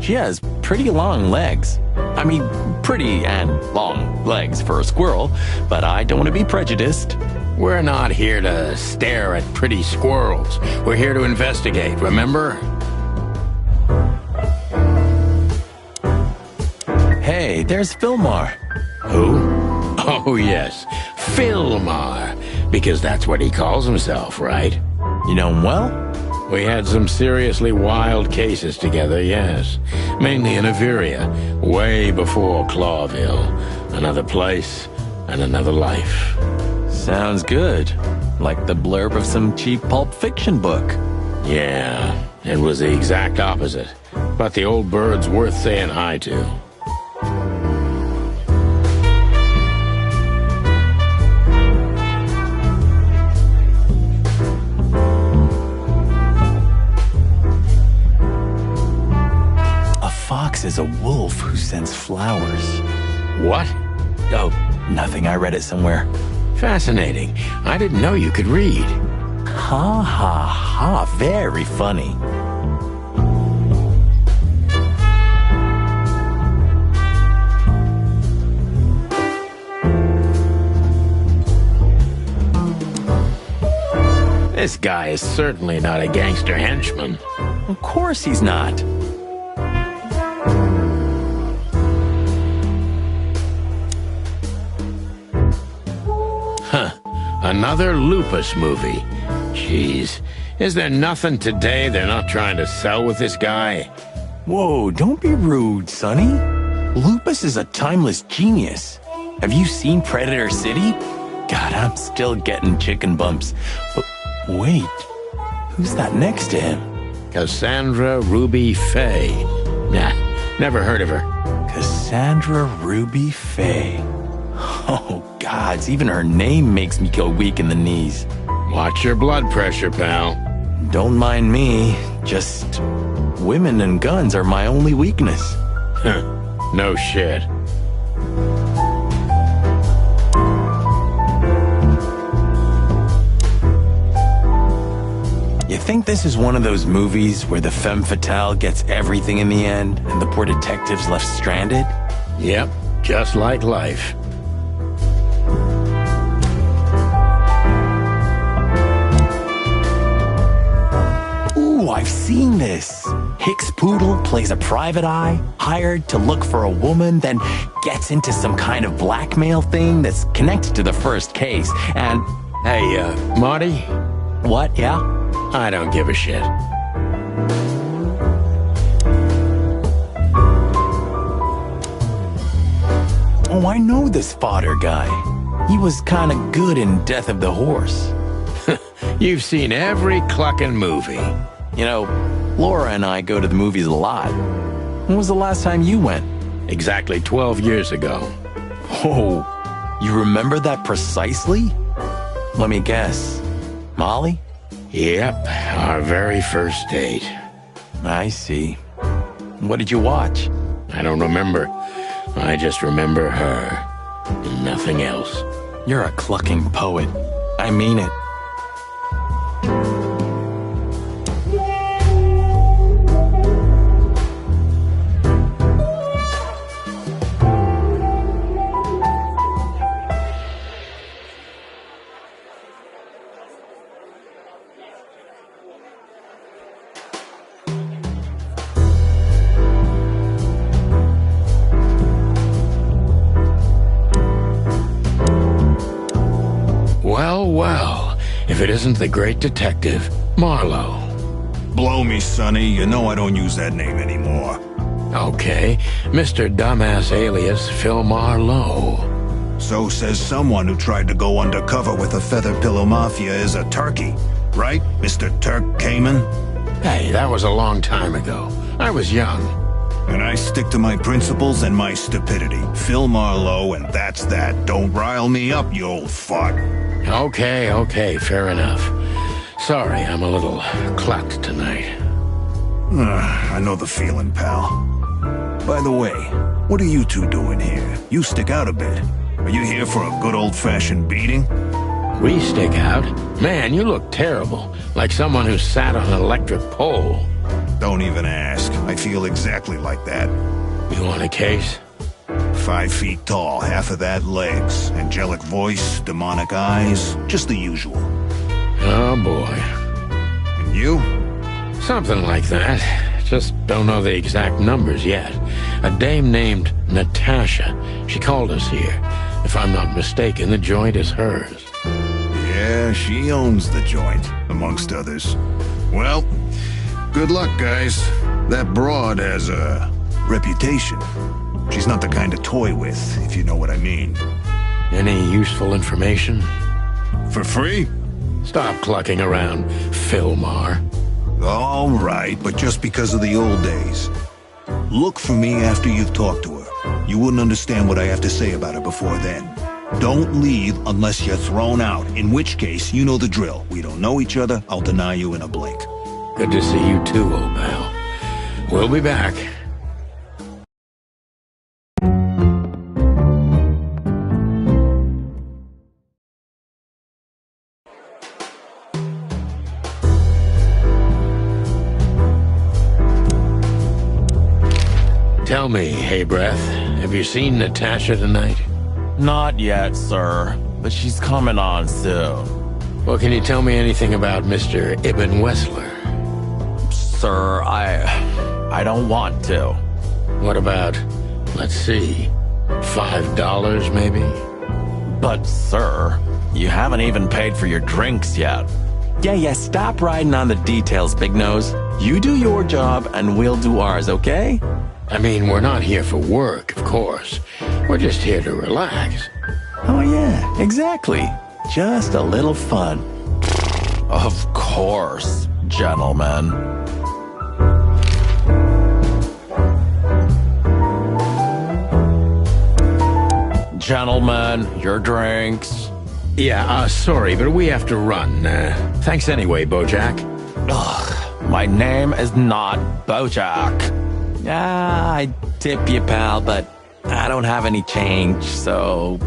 She has pretty long legs. I mean, pretty and long legs for a squirrel, but I don't want to be prejudiced. We're not here to stare at pretty squirrels. We're here to investigate, remember? Hey, there's Fillmar. Who? Oh, yes. Fillmar. Because that's what he calls himself, right? You know him well? We had some seriously wild cases together, yes. Mainly in Averia, way before Clawville. Another place and another life. Sounds good. Like the blurb of some cheap pulp fiction book. Yeah, it was the exact opposite. But the old bird's worth saying hi to. is a wolf who sends flowers. What? Oh, nothing. I read it somewhere. Fascinating. I didn't know you could read. Ha ha ha. Very funny. This guy is certainly not a gangster henchman. Of course he's not. Huh. Another Lupus movie. Jeez. Is there nothing today they're not trying to sell with this guy? Whoa, don't be rude, Sonny. Lupus is a timeless genius. Have you seen Predator City? God, I'm still getting chicken bumps. But wait, who's that next to him? Cassandra Ruby Faye. Nah, never heard of her. Cassandra Ruby Faye. Oh, gods, even her name makes me go weak in the knees. Watch your blood pressure, pal. Don't mind me. Just women and guns are my only weakness. No shit. You think this is one of those movies where the femme fatale gets everything in the end and the poor detective's left stranded? Yep, just like life. Ooh, I've seen this. Hicks Poodle plays a private eye, hired to look for a woman, then gets into some kind of blackmail thing that's connected to the first case, and... Hey, Marty? What, yeah? I don't give a shit. Oh, I know this fodder guy. He was kinda good in Death of the Horse. You've seen every clucking movie. You know, Laura and I go to the movies a lot. When was the last time you went? Exactly 12 years ago. Oh, you remember that precisely? Let me guess. Molly? Yep, our very first date. I see. What did you watch? I don't remember. I just remember her. And nothing else. You're a clucking poet. I mean it. Well, if it isn't the great detective, Marlowe. Blow me, Sonny. You know I don't use that name anymore. Okay, Mr. Dumbass alias Phil Marlowe. So says someone who tried to go undercover with the Feather Pillow Mafia is a turkey. Right, Mr. Turk Cayman? Hey, that was a long time ago. I was young. And I stick to my principles and my stupidity. Phil Marlowe, and that's that. Don't rile me up, you old fart. Okay, fair enough. Sorry, I'm a little clucked tonight. I know the feeling, pal. By the way, what are you two doing here? You stick out a bit. Are you here for a good old-fashioned beating? We stick out? Man, you look terrible. Like someone who sat on an electric pole. Don't even ask. I feel exactly like that. You want a case? 5 feet tall, half of that legs. Angelic voice, demonic eyes, just the usual. Oh, boy. And you? Something like that. Just don't know the exact numbers yet. A dame named Natasha. She called us here. If I'm not mistaken, the joint is hers. Yeah, she owns the joint, amongst others. Well, good luck, guys. That broad has a reputation. She's not the kind to toy with, if you know what I mean. Any useful information? For free? Stop clucking around, Philmar. All right, but just because of the old days. Look for me after you've talked to her. You wouldn't understand what I have to say about her before then. Don't leave unless you're thrown out, in which case, you know the drill. We don't know each other, I'll deny you in a blink. Good to see you too, old pal. We'll be back. Tell me, Hey Breath, have you seen Natasha tonight? Not yet, sir, but she's coming on soon. Well, can you tell me anything about Mr. Ibn Wessler? Sir, I don't want to. What about, let's see, $5 maybe? But, sir, you haven't even paid for your drinks yet. Yeah, stop riding on the details, Big Nose. You do your job, and we'll do ours, okay? I mean, we're not here for work, of course. We're just here to relax. Oh, yeah, exactly. Just a little fun. Of course, gentlemen. Gentlemen, your drinks. Yeah, sorry, but we have to run. Thanks anyway, Bojack. Ugh, my name is not Bojack. Yeah, I tip you, pal, but I don't have any change, so...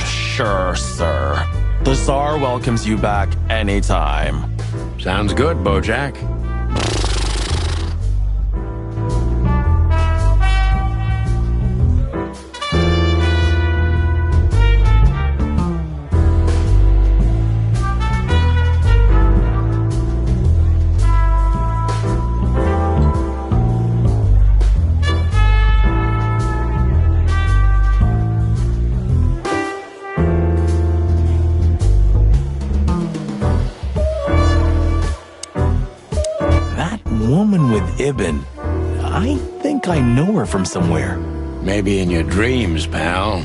Sure, sir. The Tsar welcomes you back anytime. Sounds good, Bojack. Ibn. I think I know her from somewhere. Maybe in your dreams, pal.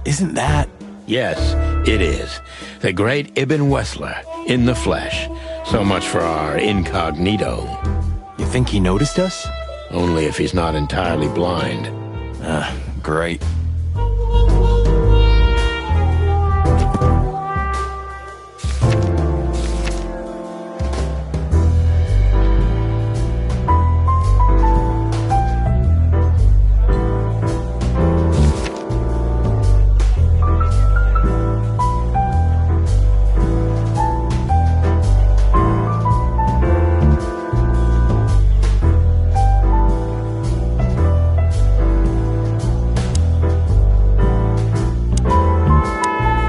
Isn't that? Yes, it is. The great Ibn Wessler, in the flesh. So much for our incognito. You think he noticed us? Only if he's not entirely blind. Great.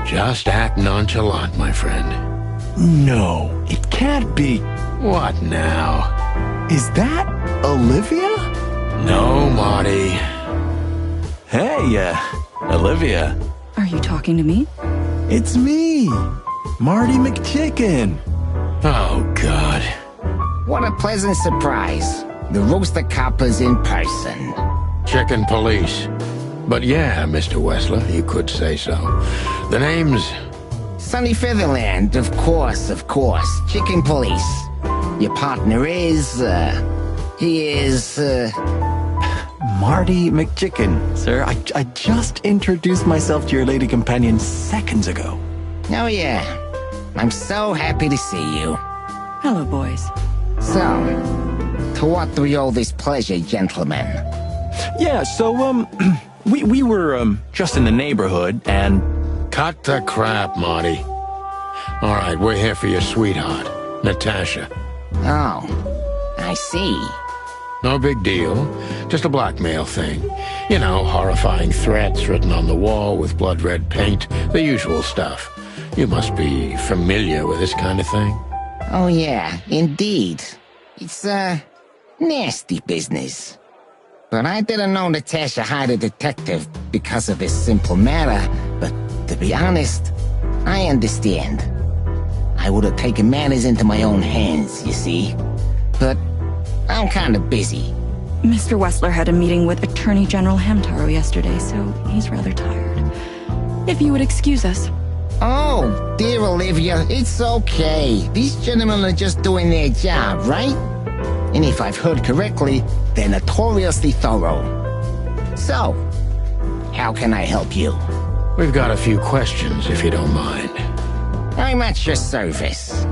Just act nonchalant, my friend. No, it can't be. What now? Is that Olivia? No, Marty. Hey, Olivia. Are you talking to me? It's me, Marty McChicken. Oh, God. What a pleasant surprise. The Rooster Copper's in person. Chicken police. But yeah, Mr. Wessler, you could say so. The name's... Sunny Featherland, of course. Chicken police. Your partner is, he is, Marty McChicken, sir. I just introduced myself to your lady companion seconds ago. Oh, yeah. I'm so happy to see you. Hello, boys. So, to what do we owe this pleasure, gentlemen? Yeah, so, we were, just in the neighborhood, and... Cut the crap, Marty. All right, we're here for your sweetheart, Natasha. Oh, I see. No big deal. Just a blackmail thing. You know, horrifying threats written on the wall with blood-red paint, the usual stuff. You must be familiar with this kind of thing. Oh, yeah, indeed. It's, nasty business. But I didn't know Natasha hired a detective because of this simple matter, but to be honest, I understand. I would have taken matters into my own hands, you see. But I'm kind of busy. Mr. Wessler had a meeting with Attorney General Hamtaro yesterday, so he's rather tired. If you would excuse us. Oh, dear Olivia, it's okay. These gentlemen are just doing their job, right? And if I've heard correctly, they're notoriously thorough. So, how can I help you? We've got a few questions, if you don't mind. I'm at your service.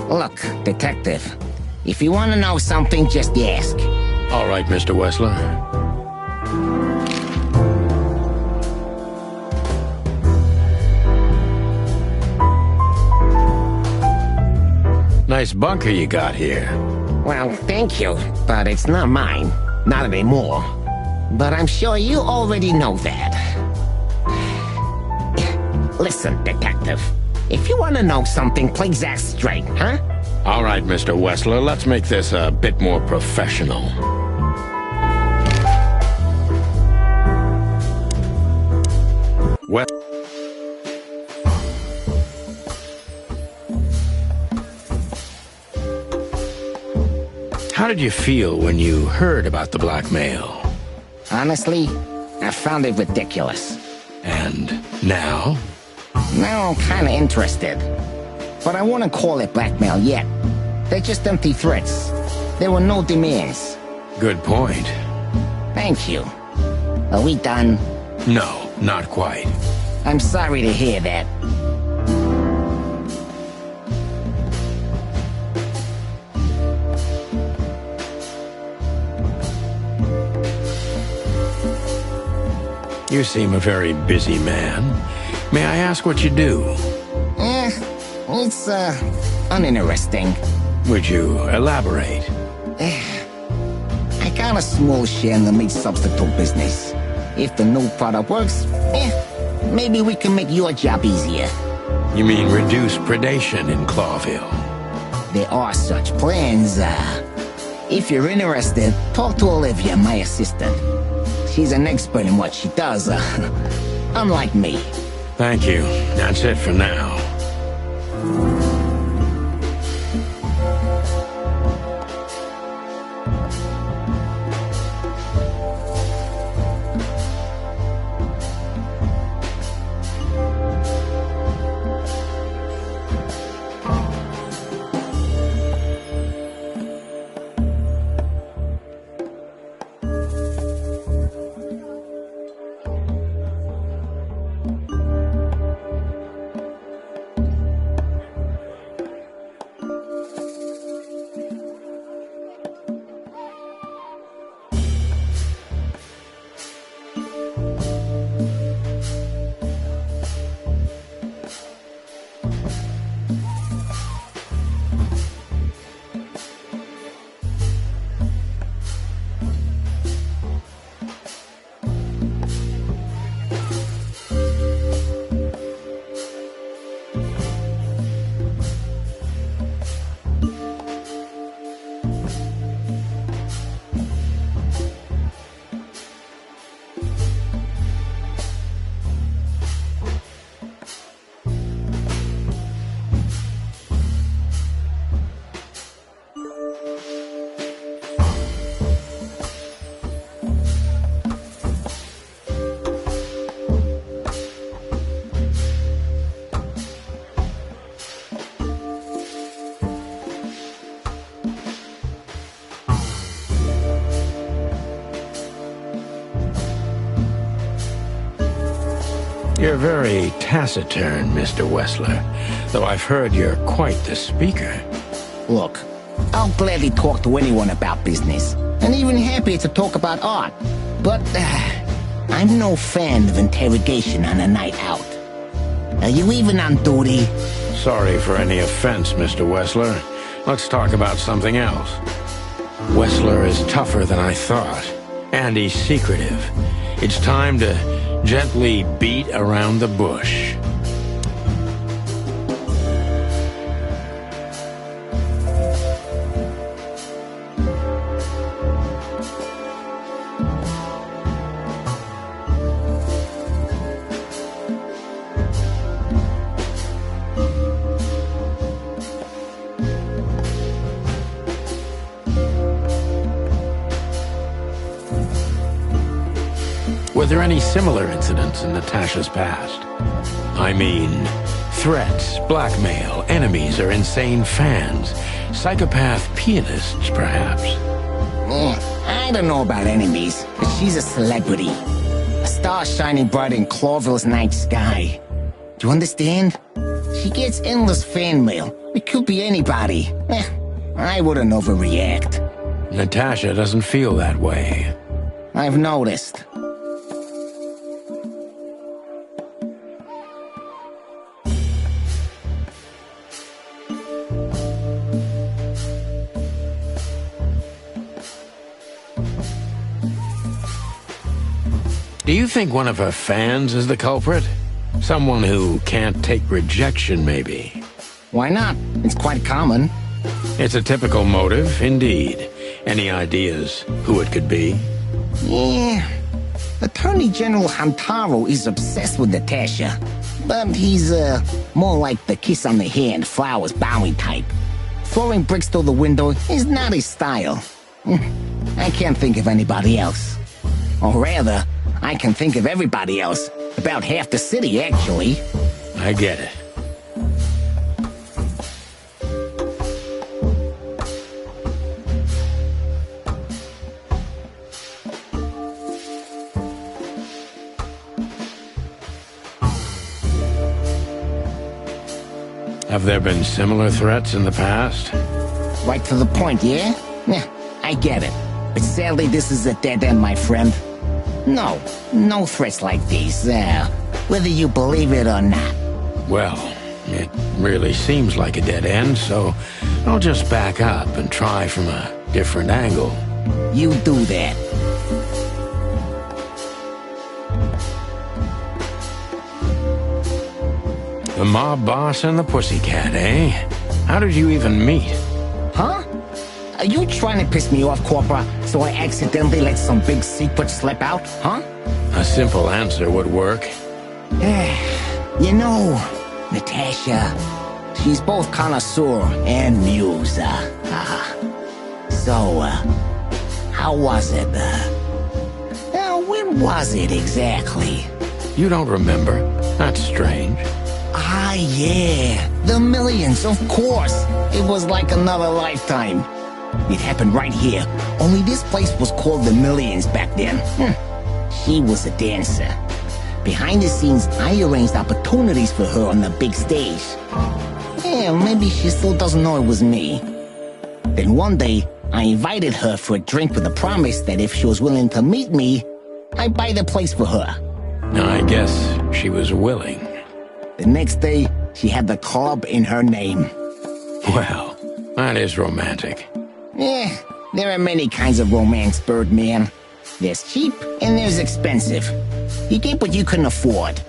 Look, detective, if you want to know something, just ask. All right, Mr. Wessler. Nice bunker you got here. Well, thank you, but it's not mine. Not anymore. But I'm sure you already know that. Listen, detective. If you want to know something, please ask straight, huh? All right, Mr. Wessler, let's make this a bit more professional. How did you feel when you heard about the blackmail? Honestly, I found it ridiculous. And now? Now I'm kinda interested. But I wouldn't call it blackmail yet. They're just empty threats. There were no demands. Good point. Thank you. Are we done? No, not quite. I'm sorry to hear that. You seem a very busy man. May I ask what you do? It's, uninteresting. Would you elaborate? I got a small share in the meat substitute business. If the new product works, maybe we can make your job easier. You mean reduce predation in Clawville? There are such plans. If you're interested, talk to Olivia, my assistant. She's an expert in what she does, unlike me. Thank you. That's it for now. You're very taciturn, Mr. Wessler, though I've heard you're quite the speaker. Look, I'll gladly talk to anyone about business, and even happier to talk about art. But I'm no fan of interrogation on a night out. Are you even on duty? Sorry for any offense, Mr. Wessler. Let's talk about something else. Wessler is tougher than I thought, and he's secretive. It's time to gently beat around the bush. Were there any similar incidents in Natasha's past? I mean, threats, blackmail, enemies, or insane fans. Psychopath pianists, perhaps. I don't know about enemies, but she's a celebrity. A star shining bright in Clawville's night sky. Do you understand? She gets endless fan mail. It could be anybody. I wouldn't overreact. Natasha doesn't feel that way. I've noticed. Do you think one of her fans is the culprit? Someone who can't take rejection, maybe? Why not? It's quite common. It's a typical motive, indeed. Any ideas who it could be? Yeah. Attorney General Hamtaro is obsessed with Natasha. But he's, more like the kiss on the hand, flowers bowing type. Throwing bricks through the window is not his style. I can't think of anybody else. Or rather, I can think of everybody else. About half the city, actually. I get it. Have there been similar threats in the past? Right to the point, yeah? Yeah, I get it. But sadly, this is a dead end, my friend. No threats like these, whether you believe it or not. Well, it really seems like a dead end, so I'll just back up and try from a different angle. You do that. The mob boss and the pussycat, eh? How did you even meet? Huh? Are you trying to piss me off, Corpora, so I accidentally let some big secret slip out, huh? A simple answer would work. You know, Natasha, she's both connoisseur and muse. So, how was it? When was it exactly? You don't remember? That's strange. Ah, yeah. The Millions, of course. It was like another lifetime. It happened right here. Only this place was called the Millions back then. She was a dancer. Behind the scenes, I arranged opportunities for her on the big stage. Yeah, maybe she still doesn't know it was me. Then one day, I invited her for a drink with a promise that if she was willing to meet me, I'd buy the place for her. I guess she was willing. The next day, she had the club in her name. Well, that is romantic. Yeah, there are many kinds of romance, Birdman. There's cheap and there's expensive. You get what you can afford.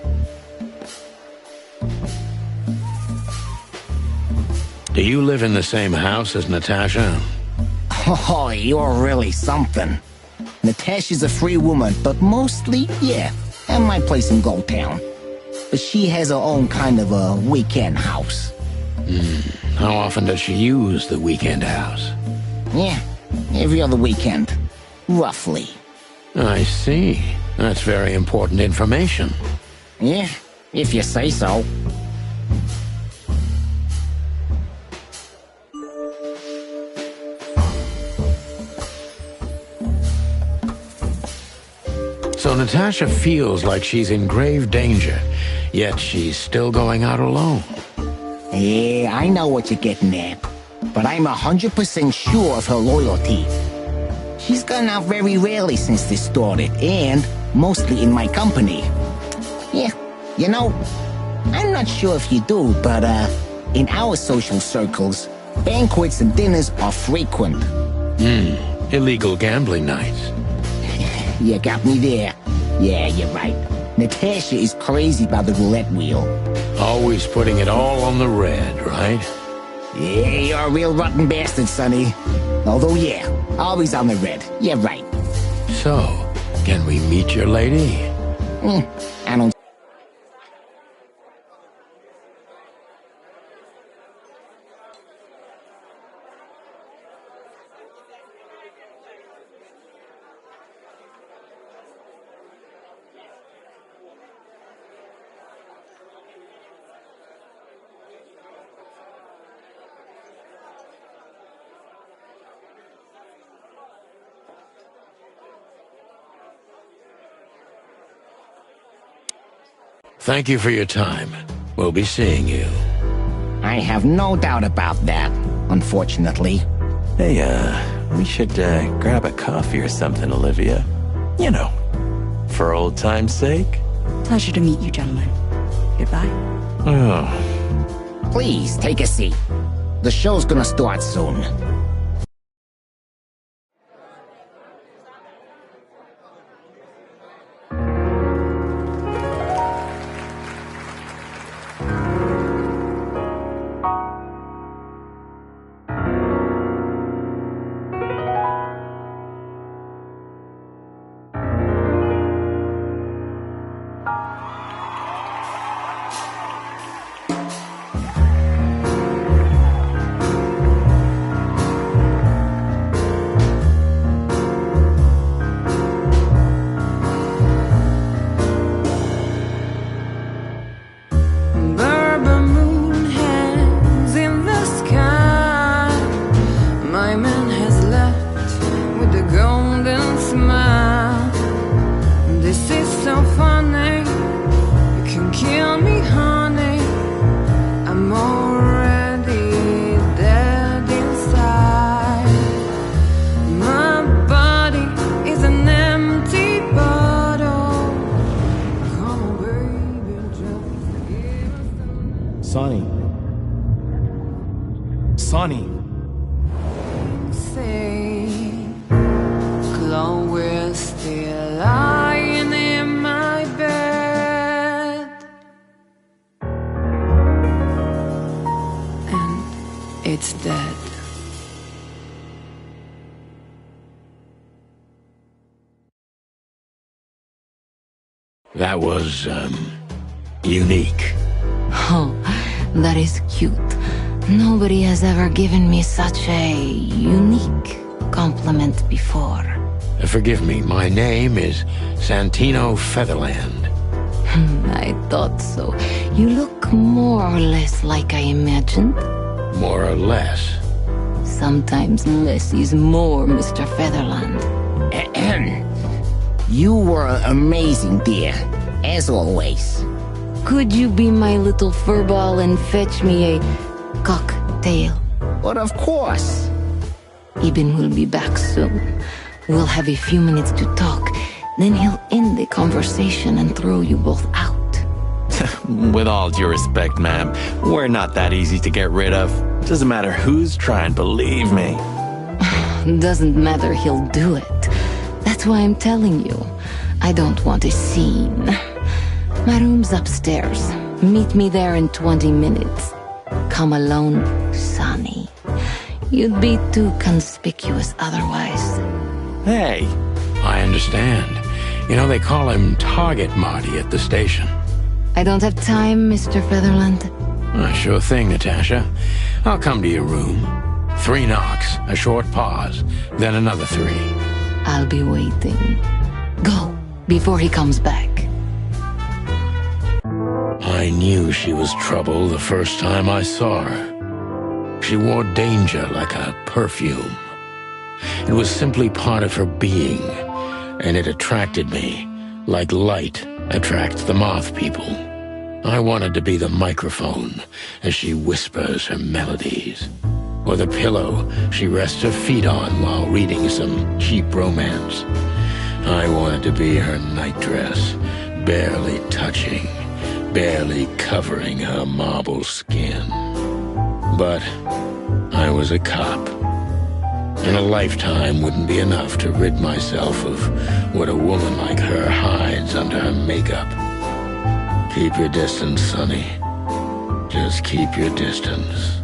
Do you live in the same house as Natasha? Oh, you're really something. Natasha's a free woman, but mostly, yeah, at my place in Gold Town. But she has her own kind of a weekend house. How often does she use the weekend house? Yeah, every other weekend. Roughly. I see. That's very important information. Yeah, if you say so. So Natasha feels like she's in grave danger, yet she's still going out alone. Yeah, I know what you're getting at. But I'm 100% sure of her loyalty. She's gone out very rarely since this started, and mostly in my company. Yeah, you know, I'm not sure if you do, but in our social circles, banquets and dinners are frequent. Illegal gambling nights. You got me there. Yeah, you're right. Natasha is crazy about the roulette wheel. Always putting it all on the red, right? Yeah, you're a real rotten bastard, Sonny. Although, yeah, always on the red. You're right. So, can we meet your lady? I don't... Thank you for your time. We'll be seeing you. I have no doubt about that, unfortunately. Hey, we should grab a coffee or something, Olivia. You know, for old time's sake. Pleasure to meet you, gentlemen. Goodbye. Oh. Please, take a seat. The show's gonna start soon. Sonny. Sonny. Say, Chloe's still lying in my bed, and it's dead. That was, unique. Oh, that is cute. Nobody has ever given me such a unique compliment before. Forgive me, my name is Santino Featherland. I thought so. You look more or less like I imagined. More or less. Sometimes less is more, Mr. Featherland. You were amazing, dear. As always. Could you be my little furball and fetch me a cocktail? But of course. Ibn will be back soon. We'll have a few minutes to talk. Then he'll end the conversation and throw you both out. With all due respect, ma'am, we're not that easy to get rid of. Doesn't matter who's trying, believe me. Doesn't matter, he'll do it. That's why I'm telling you. I don't want a scene. My room's upstairs. Meet me there in 20 minutes. Come alone, Sonny. You'd be too conspicuous otherwise. Hey. I understand. You know, they call him Target Marty at the station. I don't have time, Mr. Featherland. Sure thing, Natasha. I'll come to your room. 3 knocks, a short pause, then another 3. I'll be waiting. Go, before he comes back. I knew she was trouble the first time I saw her. She wore danger like a perfume. It was simply part of her being, and it attracted me, like light attracts the moth people. I wanted to be the microphone as she whispers her melodies, or the pillow she rests her feet on while reading some cheap romance. I wanted to be her nightdress, barely touching, barely covering her marble skin. But I was a cop, and a lifetime wouldn't be enough to rid myself of what a woman like her hides under her makeup. Keep your distance, Sonny. Just keep your distance.